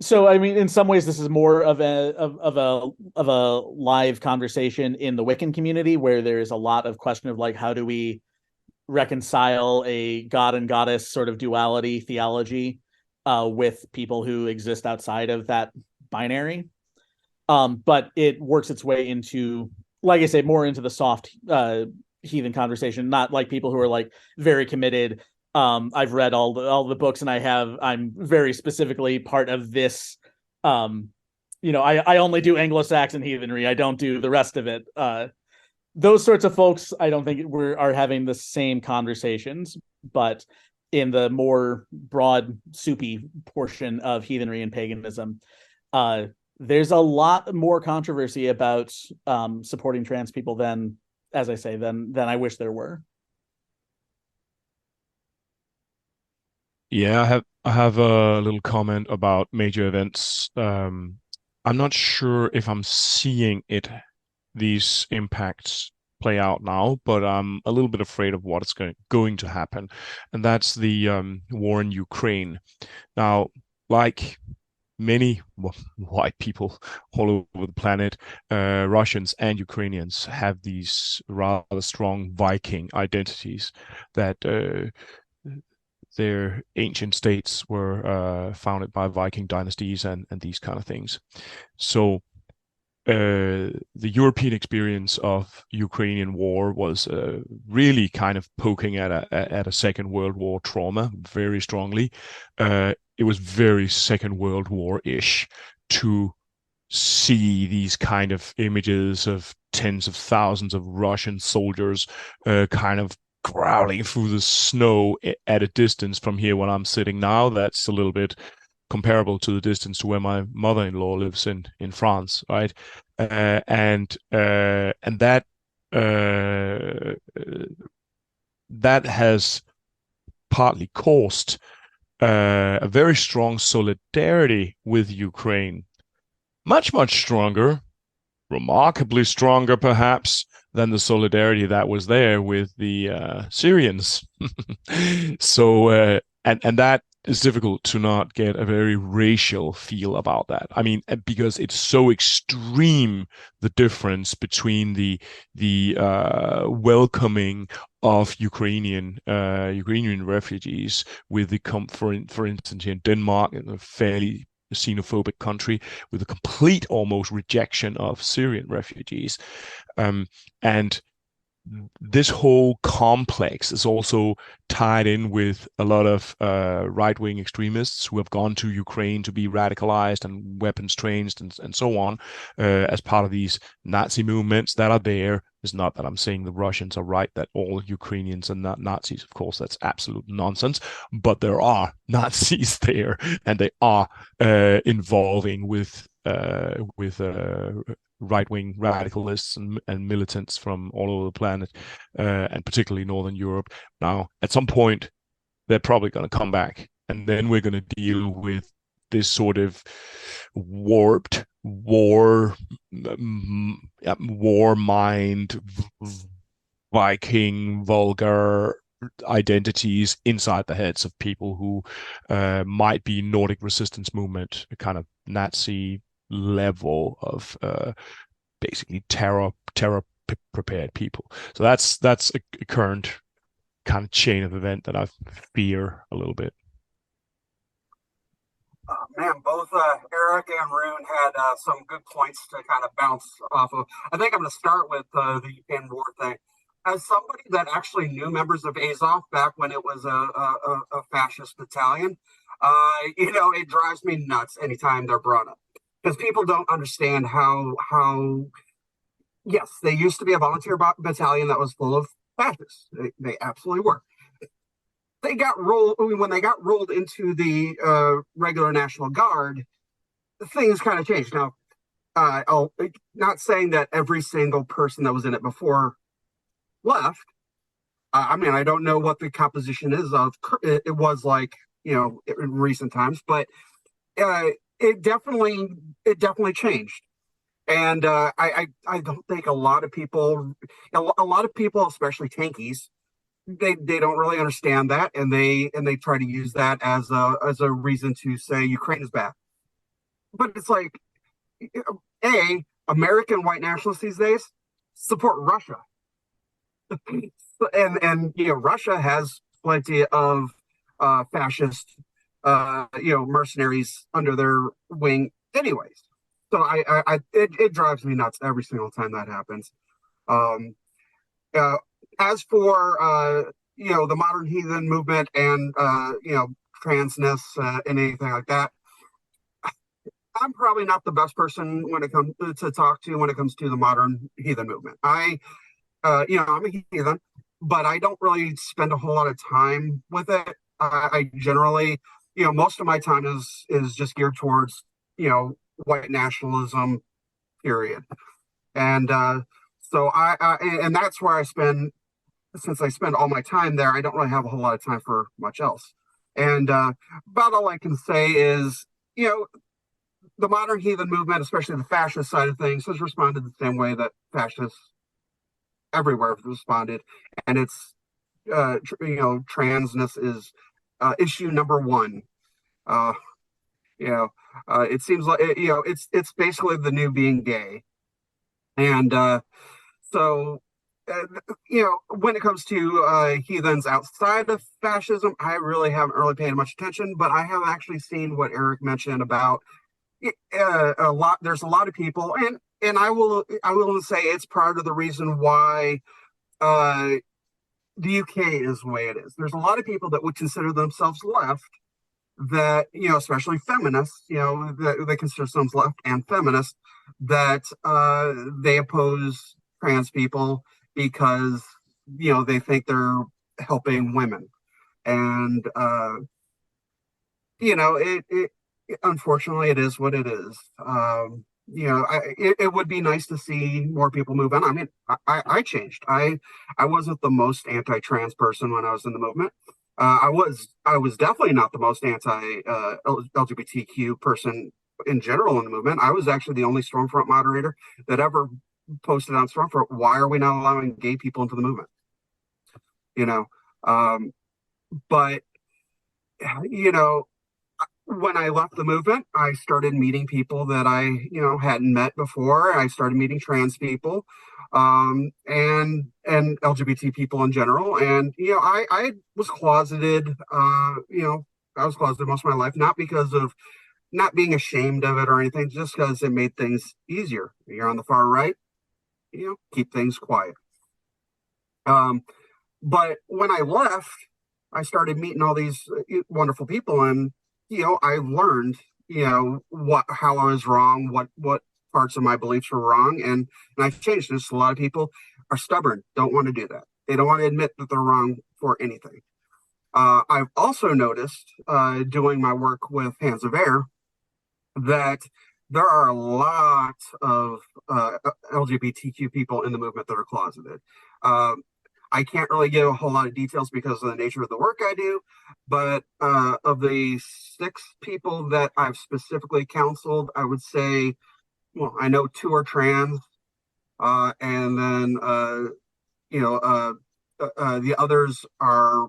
So, I mean, in some ways, this is more of a live conversation in the Wiccan community, where there is a lot of question of like, how do we reconcile a god and goddess sort of duality theology with people who exist outside of that binary. But it works its way into, like I say, more into the soft heathen conversation, not like people who are like very committed. I've read all the books, and I'm very specifically part of this. I only do Anglo-Saxon heathenry. I don't do the rest of it. Those sorts of folks, I don't think are having the same conversations, but in the more broad, soupy portion of heathenry and paganism, there's a lot more controversy about supporting trans people than, as I say, than I wish there were. Yeah, I have a little comment about major events. I'm not sure if I'm seeing these impacts play out now, but I'm a little bit afraid of what's going to happen, and that's the war in Ukraine. Now, like many white people all over the planet, Russians and Ukrainians have these rather strong Viking identities that their ancient states were founded by Viking dynasties and these kind of things. So the European experience of Ukrainian war was really kind of poking at a Second World War trauma very strongly. It was very Second World War-ish to see these kind of images of tens of thousands of Russian soldiers kind of growling through the snow at a distance from here when I'm sitting now. That's a little bit comparable to the distance to where my mother-in-law lives in France, right? And that that has partly caused a very strong solidarity with Ukraine, much stronger, remarkably stronger perhaps, than the solidarity that was there with the Syrians. So and that is difficult to not get a very racial feel about that. I mean, because it's so extreme, the difference between the welcoming of Ukrainian refugees with the for instance here in Denmark, in a fairly xenophobic country, with a complete almost rejection of Syrian refugees. And this whole complex is also tied in with a lot of right-wing extremists who have gone to Ukraine to be radicalized and weapons trained and so on, as part of these Nazi movements that are there. It's not that I'm saying the Russians are right, that all Ukrainians are not Nazis. Of course, that's absolute nonsense. But there are Nazis there, and they are involving with right-wing radicalists and militants from all over the planet, and particularly Northern Europe. Now, at some point, they're probably going to come back, and then we're going to deal with this sort of warped war mind, Viking, vulgar identities inside the heads of people who might be Nordic resistance movement, a kind of Nazi level of basically terror prepared people. So that's a current kind of chain of event that I fear a little bit. Man, both Eric and Rune had some good points to kind of bounce off of. I think I'm going to start with the Ukraine war thing. As somebody that actually knew members of Azov back when it was a fascist battalion, it drives me nuts anytime they're brought up, because people don't understand how yes, they used to be a volunteer battalion that was full of fascists. They absolutely were. They got rolled when they got rolled into the regular National Guard. Things kind of changed. Now, not saying that every single person that was in it before left. I mean, I don't know what the composition is of. It was like in recent times, but it definitely changed. And I don't think a lot of people, especially tankies, they don't really understand that, and they try to use that as a reason to say Ukraine is bad. But it's like, American white nationalists these days support Russia, and Russia has plenty of fascist mercenaries under their wing, anyways. So it drives me nuts every single time that happens. As for the modern heathen movement and transness and anything like that, I'm probably not the best person when it comes to talk to when it comes to the modern heathen movement. I'm a heathen, but I don't really spend a whole lot of time with it. I generally, most of my time is just geared towards white nationalism, period. And so and that's where I spend. Since I spend all my time there, I don't really have a whole lot of time for much else. And about all I can say is, the modern heathen movement, especially the fascist side of things, has responded the same way that fascists everywhere have responded. And it's, transness is issue number one. It seems like, it's basically the new being gay. And so, when it comes to heathens outside of fascism, I really haven't paid much attention, but I have actually seen what Eric mentioned about a lot. There's a lot of people, and I will say it's part of the reason why the UK is the way it is. There's a lot of people that would consider themselves left, that especially feminists, that they consider themselves left and feminists, that they oppose trans people because they think they're helping women. And it unfortunately it is what it is. It would be nice to see more people move on. I mean, I changed. I wasn't the most anti-trans person when I was in the movement. I was definitely not the most anti LGBTQ person in general in the movement. I was actually the only Stormfront moderator that ever posted on Stormfront, why are we not allowing gay people into the movement? You know, but you know, when I left the movement, I started meeting people that I, hadn't met before. I started meeting trans people, and LGBT people in general. And I was closeted. I was closeted most of my life, not because of not being ashamed of it or anything, just because it made things easier. You're on the far right, keep things quiet. But when I left, I started meeting all these wonderful people, and I learned, how I was wrong, what parts of my beliefs were wrong, and I changed this. A lot of people are stubborn, don't want to do that. They don't want to admit that they're wrong for anything. I've also noticed, doing my work with Hands of Eir, that there are a lot of LGBTQ people in the movement that are closeted. I can't really give a whole lot of details because of the nature of the work I do, but of the 6 people that I've specifically counseled, I would say, well, I know 2 are trans, and then the others are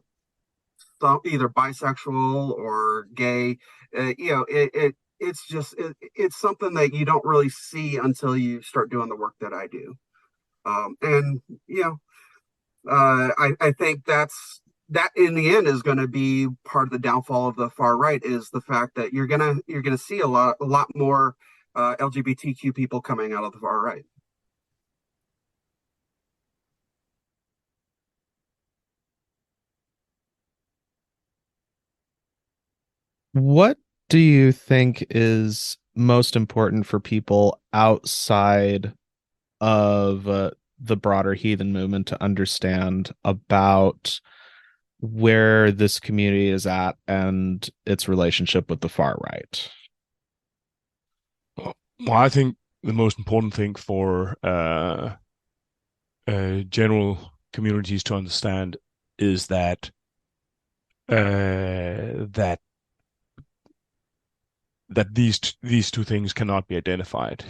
either bisexual or gay. It's something that you don't really see until you start doing the work that I do. And I think that in the end is going to be part of the downfall of the far right, is the fact that you're gonna see a lot more LGBTQ people coming out of the far right. What do you think is most important for people outside of the broader heathen movement to understand about where this community is at and its relationship with the far right? Well, I think the most important thing for general communities to understand is that that these two things cannot be identified.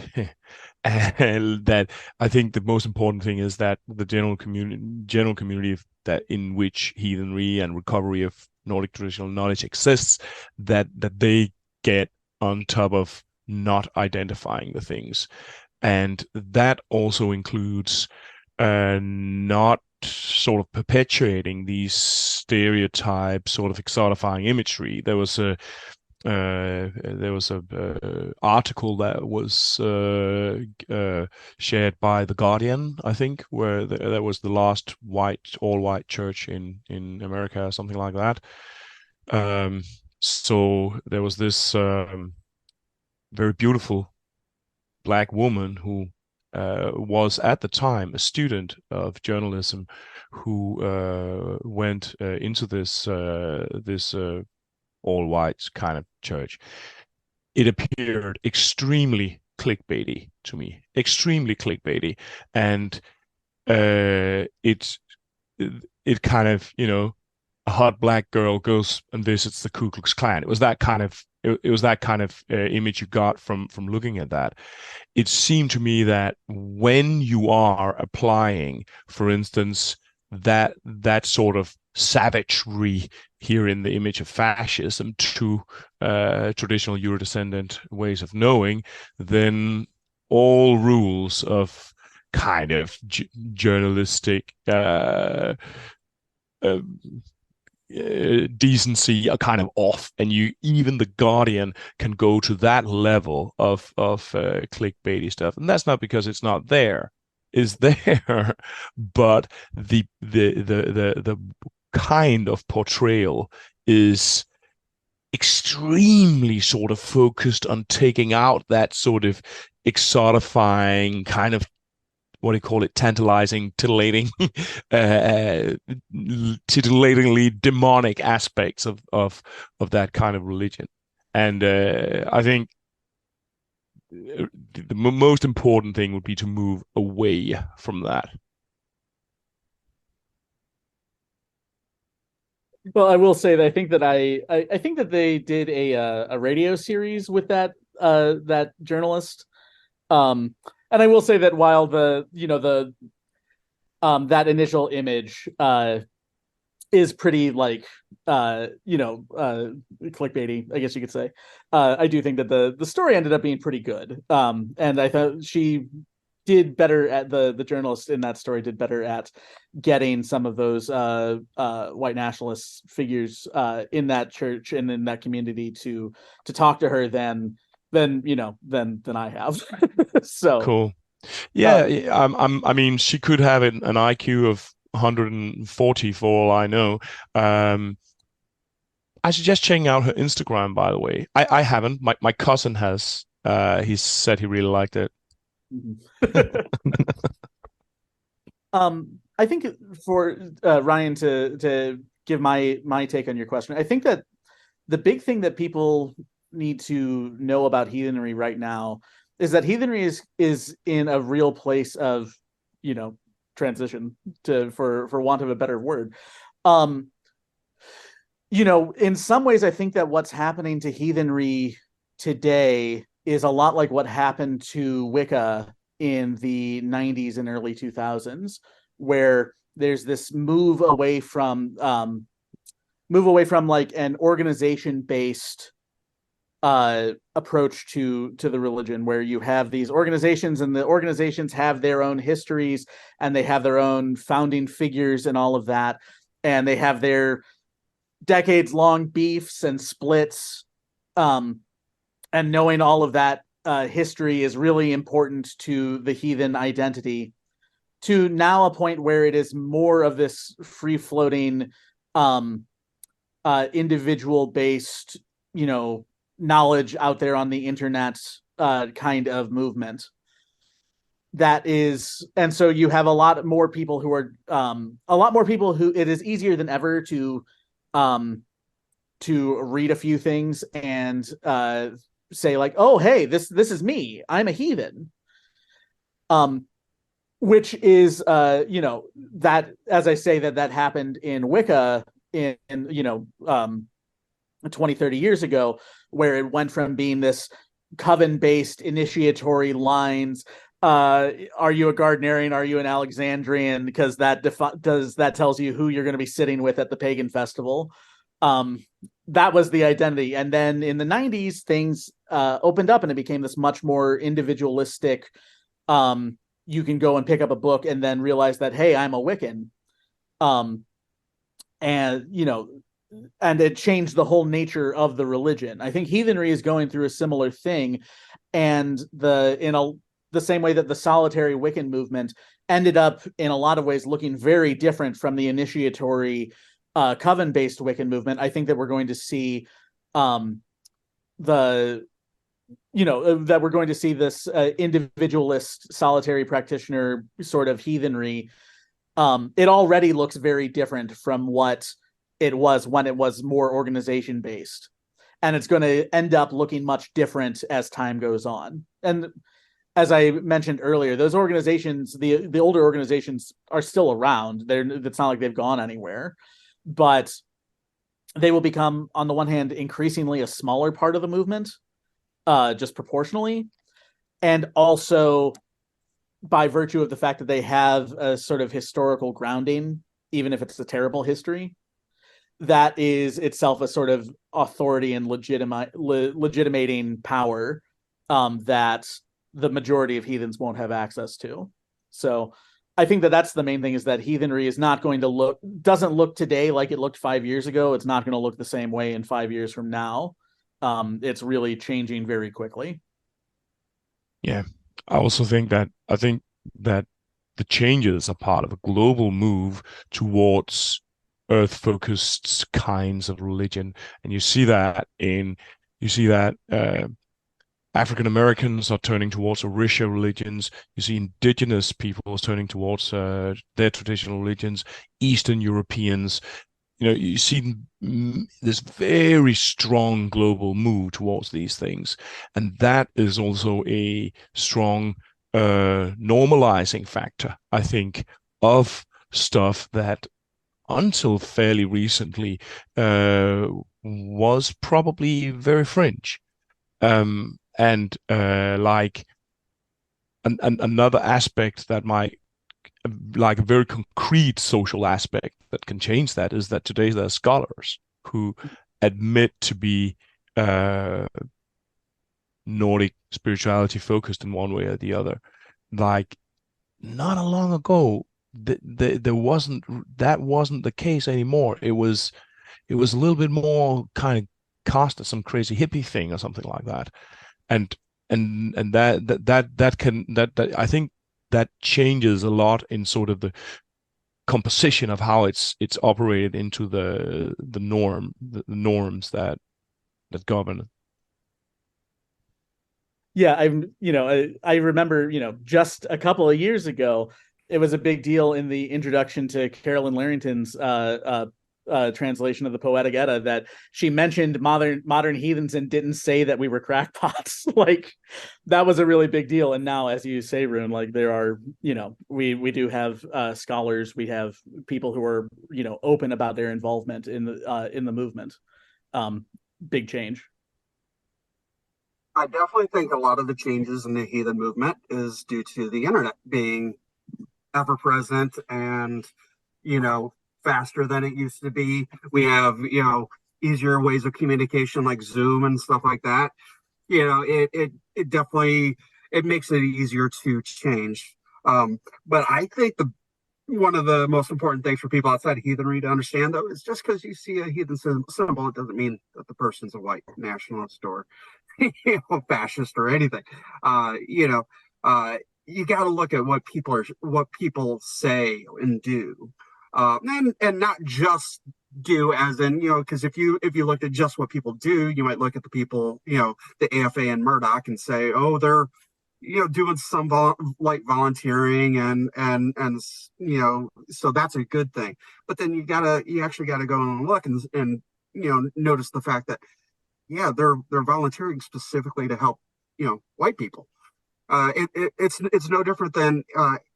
And that I think the most important thing is that the general community that in which heathenry and recovery of Nordic traditional knowledge exists, that they get on top of not identifying the things. And that also includes not sort of perpetuating these stereotypes, sort of exotifying imagery. There was a article that was shared by The Guardian, I think, where that was the last all white church in America, something like that. So there was this very beautiful black woman who was at the time a student of journalism, who went into this all white kind of church. It appeared extremely clickbaity to me, extremely clickbaity, and it kind of, a hot black girl goes and visits the Ku Klux Klan. It was that kind of image you got from looking at that. It seemed to me that when you are applying, for instance, that sort of savagery here in the image of fascism to traditional Eurodescendant ways of knowing, then all rules of kind of journalistic decency are kind of off, and even the Guardian can go to that level of clickbaity stuff, and that's not because it's not there. Is there, but the kind of portrayal is extremely sort of focused on taking out that sort of exotifying kind of, what do you call it, tantalizing, titillating, titillatingly demonic aspects of that kind of religion. And I think the most important thing would be to move away from that. Well, I will say that I think that I think that they did a radio series with that journalist. And I will say that while the that initial image is pretty like clickbaity, I guess you could say. I do think that the story ended up being pretty good. And I thought she did better at the journalist in that story did better at getting some of those white nationalist figures in that church and in that community to talk to her than I have. So Cool. Yeah, I mean, she could have an IQ of 140 for all I know. I suggest checking out her Instagram, by the way. I haven't. My cousin has. He said he really liked it. I think for Ryan to give my take on your question, I think that the big thing that people need to know about heathenry right now is that heathenry is in a real place of, transition, to for want of a better word. In some ways, I think that what's happening to heathenry today is a lot like what happened to Wicca in the 90s and early 2000s, where there's this move away from like an organization based approach to the religion, where you have these organizations and the organizations have their own histories and they have their own founding figures and all of that, and they have their decades long beefs and splits, and knowing all of that history is really important to the heathen identity, to now a point where it is more of this free floating individual based knowledge out there on the internet kind of movement. That is, and so you have a lot more people who it is easier than ever to read a few things and say like, oh hey, this is me, I'm a heathen, which is that, as I say, that happened in Wicca in 20-30 years ago, where it went from being this coven-based initiatory lines. Are you a Gardnerian? Are you an Alexandrian? Because that tells you who you're going to be sitting with at the pagan festival. That was the identity. And then in the 90s, things opened up and it became this much more individualistic. You can go and pick up a book and then realize that, hey, I'm a Wiccan. And it changed the whole nature of the religion. I think heathenry is going through a similar thing, and the same way that the solitary Wiccan movement ended up in a lot of ways looking very different from the initiatory coven-based Wiccan movement. I think that we're going to see that we're going to see this individualist solitary practitioner sort of heathenry. It already looks very different from what it was when it was more organization based, and it's going to end up looking much different as time goes on. And as I mentioned earlier, those organizations, the older organizations, are still around. It's not like they've gone anywhere, but they will become, on the one hand, increasingly a smaller part of the movement, just proportionally, and also by virtue of the fact that they have a sort of historical grounding, even if it's a terrible history, that is itself a sort of authority and legitimating power that the majority of heathens won't have access to. So I think that that's the main thing, is that heathenry is not going to doesn't look today like it looked 5 years ago. It's not going to look the same way in 5 years from now. It's really changing very quickly. Yeah, I think that the changes are part of a global move towards earth-focused kinds of religion, and you see that African Americans are turning towards Orisha religions. You see indigenous peoples turning towards their traditional religions. Eastern Europeans, you see this very strong global move towards these things, and that is also a strong normalizing factor, I think, of stuff that until fairly recently was probably very fringe. And like another aspect that might, like a very concrete social aspect that can change that, is that today there are scholars who admit to be Nordic spirituality focused in one way or the other. Like, not long ago, there wasn't that wasn't the case anymore. It was a little bit more kind of cast as some crazy hippie thing or something like that. And that I think that changes a lot in sort of the composition of how it's operated into the norms that govern. Yeah, I remember, just a couple of years ago, it was a big deal in the introduction to Carolyn Larrington's translation of the Poetic Edda that she mentioned modern heathens and didn't say that we were crackpots. Like, that was a really big deal. And now, as you say, Rune, like, there are, we do have scholars, we have people who are, open about their involvement in the movement. Big change. I definitely think a lot of the changes in the heathen movement is due to the internet being ever present and, faster than it used to be. We have, easier ways of communication like Zoom and stuff like that. It definitely, it makes it easier to change. But I think one of the most important things for people outside of heathenry to understand, though, is just because you see a heathen symbol, it doesn't mean that the person's a white nationalist or fascist or anything. You got to look at what people say and do, and not just do as in, because if you looked at just what people do, you might look at the people, the AFA and Murdoch, and say, oh, they're doing some light volunteering and so that's a good thing. But then you actually gotta go and look and notice the fact that they're volunteering specifically to help white people. It's no different than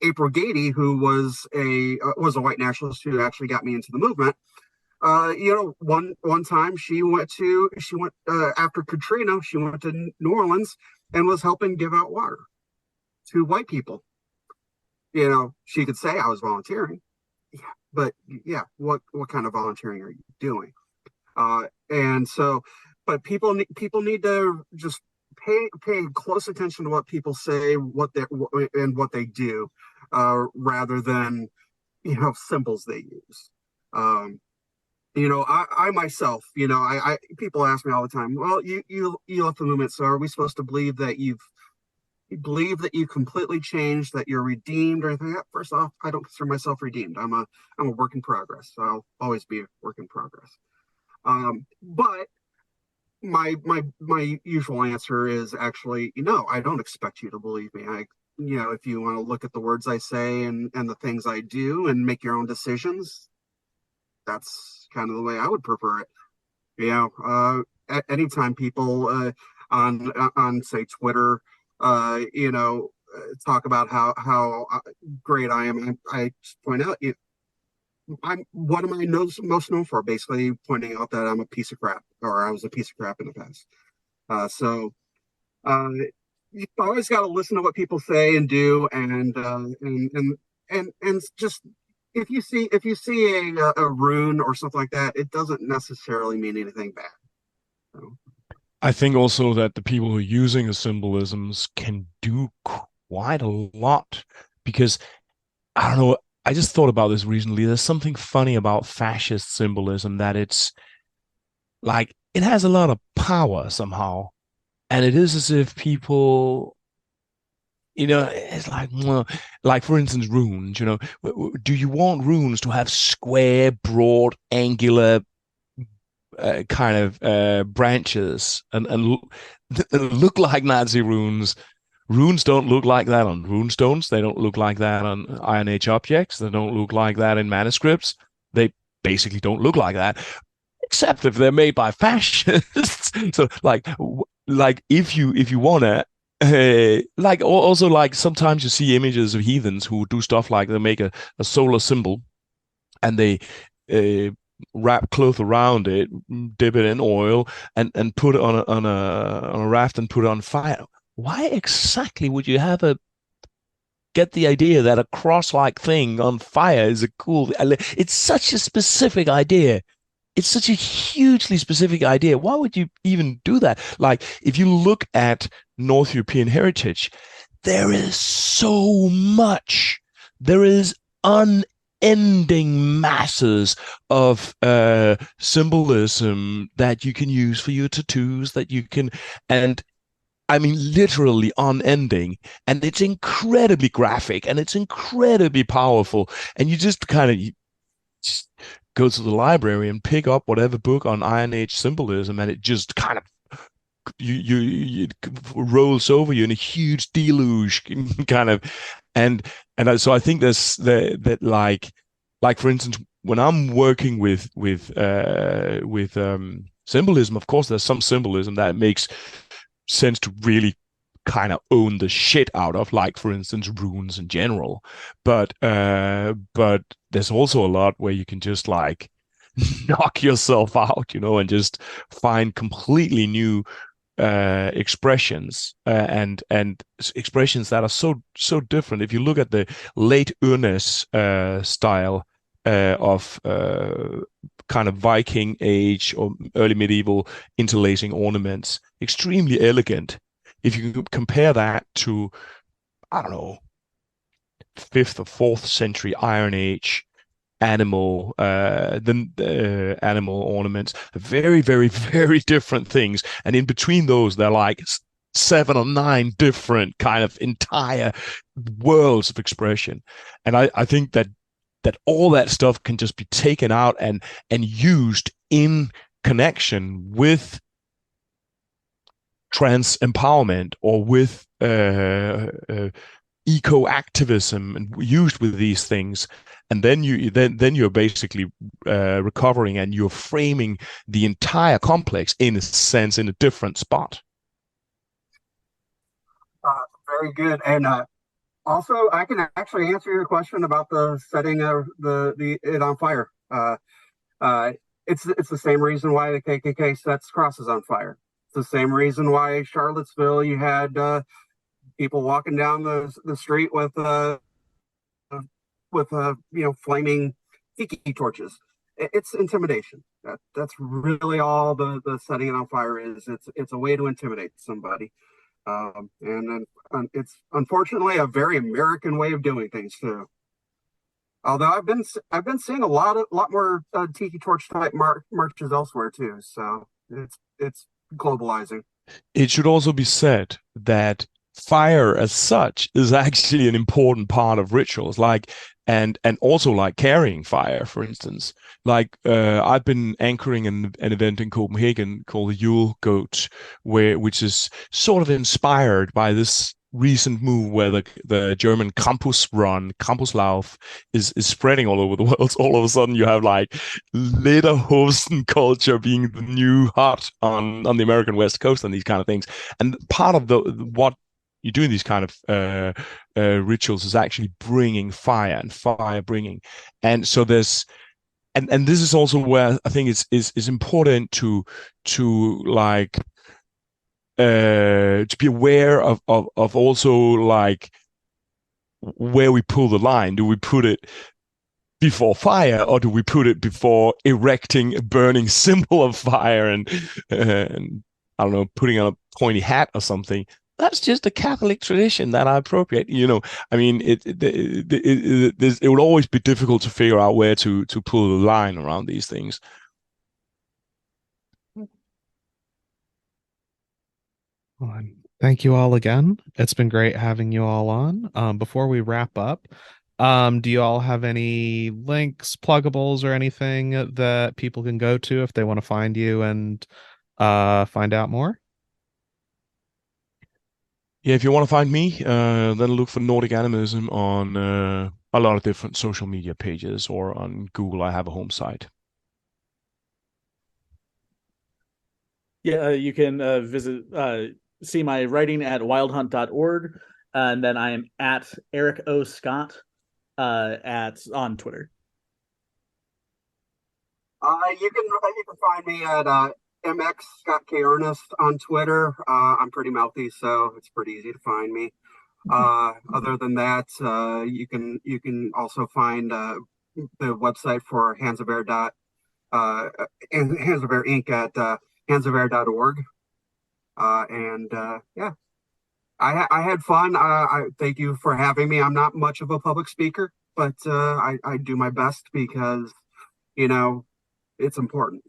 April Gady, who was a white nationalist who actually got me into the movement. One time she went after Katrina, she went to New Orleans and was helping give out water to white people. She could say I was volunteering, but what kind of volunteering are you doing? And so, but people need to just pay close attention to what people say, what they do, rather than symbols they use. I myself, I people ask me all the time, well, you left the movement, so are we supposed to believe that you completely changed, that you're redeemed or anything? First off, I don't consider myself redeemed. I'm a work in progress, so I'll always be a work in progress. But my usual answer is actually, I don't expect you to believe me. If you want to look at the words I say and the things I do and make your own decisions, that's kind of the way I would prefer it. Anytime people on say Twitter, talk about how great I am, I point out, what am I most known for? Basically pointing out that I'm a piece of crap, or I was a piece of crap in the past. So you always got to listen to what people say and do, and just if you see a rune or something like that, it doesn't necessarily mean anything bad. So. I think also that the people who are using the symbolisms can do quite a lot, because I don't know, I just thought about this recently. There's something funny about fascist symbolism, that it's like it has a lot of power somehow, and it is as if people, it's like for instance, runes. Do you want runes to have square, broad, angular kind of branches and look like Nazi runes? Runes don't look like that on runestones. They don't look like that on Iron Age objects. They don't look like that in manuscripts. They basically don't look like that, except if they're made by fascists. So, like if you wanna, also, like, sometimes you see images of heathens who do stuff like they make a solar symbol, and they wrap cloth around it, dip it in oil, and put it on a raft and put it on fire. Why exactly would you have a get the idea that a cross-like thing on fire is a cool. It's such a specific idea. It's such a hugely specific idea. Why would you even do that? Like, if you look at North European heritage, there is so much. There is unending masses of symbolism that you can use for your tattoos, that you can, and I mean, literally unending. And it's incredibly graphic and it's incredibly powerful. And you just kind of just go to the library and pick up whatever book on Iron Age symbolism, and it just kind of it rolls over you in a huge deluge kind of, so I think there's that like for instance, when I'm working with symbolism, of course there's some symbolism that makes sense to really kind of own the shit out of, like for instance runes in general, but there's also a lot where you can just like knock yourself out, and just find completely new expressions, and expressions that are so different. If you look at the late Earnest style of kind of Viking age or early medieval interlacing ornaments, extremely elegant. If you compare that to, I don't know, 5th or 4th century Iron Age animal animal ornaments, very, very, very different things. And in between those, they're like 7 or 9 different kind of entire worlds of expression. And I think that all that stuff can just be taken out and used in connection with trans empowerment or with eco-activism, and used with these things, and then you're basically recovering, and you're framing the entire complex in a sense in a different spot. Very good. And also, I can actually answer your question about the setting of it on fire. It's the same reason why the KKK sets crosses on fire. It's the same reason why Charlottesville, you had people walking down the street with flaming tiki torches. It's intimidation. That's really all the setting it on fire is. It's a way to intimidate somebody, and then it's unfortunately a very American way of doing things too. Although I've been seeing a lot more tiki torch type marches elsewhere too. So it's globalizing. It should also be said that fire as such is actually an important part of rituals, like and also like carrying fire, for instance. Like I've been anchoring an event in Copenhagen called the Yule Goat, which is sort of inspired by this recent move where the German Campuslauf is spreading all over the world. So all of a sudden you have like Lederhosen culture being the new hot on the American West Coast and these kind of things. And part of what you do in these kind of rituals is actually bringing fire and fire bringing. And so there's and this is also where I think it's important to like to be aware of also like where we pull the line. Do we put it before fire, or do we put it before erecting a burning symbol of fire and I don't know, putting on a pointy hat or something? That's just a Catholic tradition that I appropriate. I mean, it will always be difficult to figure out where to pull the line around these things. Well, thank you all again. It's been great having you all on. Before we wrap up, do you all have any links, pluggables, or anything that people can go to if they want to find you and find out more? Yeah, if you want to find me, then look for Nordic Animism on a lot of different social media pages, or on Google. I have a home site. Yeah, you can see my writing at wildhunt.org, and then I am at Eric O. Scott on Twitter. You can find me at MX Scott K Earnest on Twitter. I'm pretty mouthy, so it's pretty easy to find me. Other than that, you can also find the website for Hands of Eir Hands of Eir Inc. at handsofair.org. Yeah, I had fun. I thank you for having me. I'm not much of a public speaker, but I do my best because you know it's important.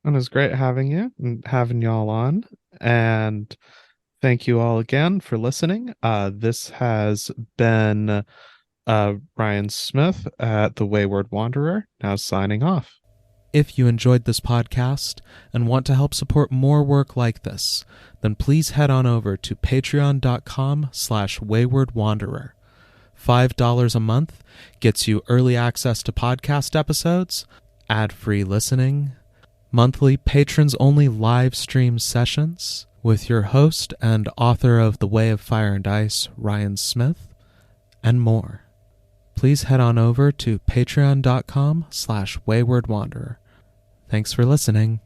It was great having you and having y'all on. And thank you all again for listening. This has been Ryan Smith at the Wayward Wanderer, now signing off. If you enjoyed this podcast and want to help support more work like this, then please head on over to patreon.com/waywardwanderer. $5 a month gets you early access to podcast episodes, ad-free listening, monthly patrons-only live stream sessions with your host and author of The Way of Fire and Ice, Ryan Smith, and more. Please head on over to patreon.com/waywardwanderer. Thanks for listening.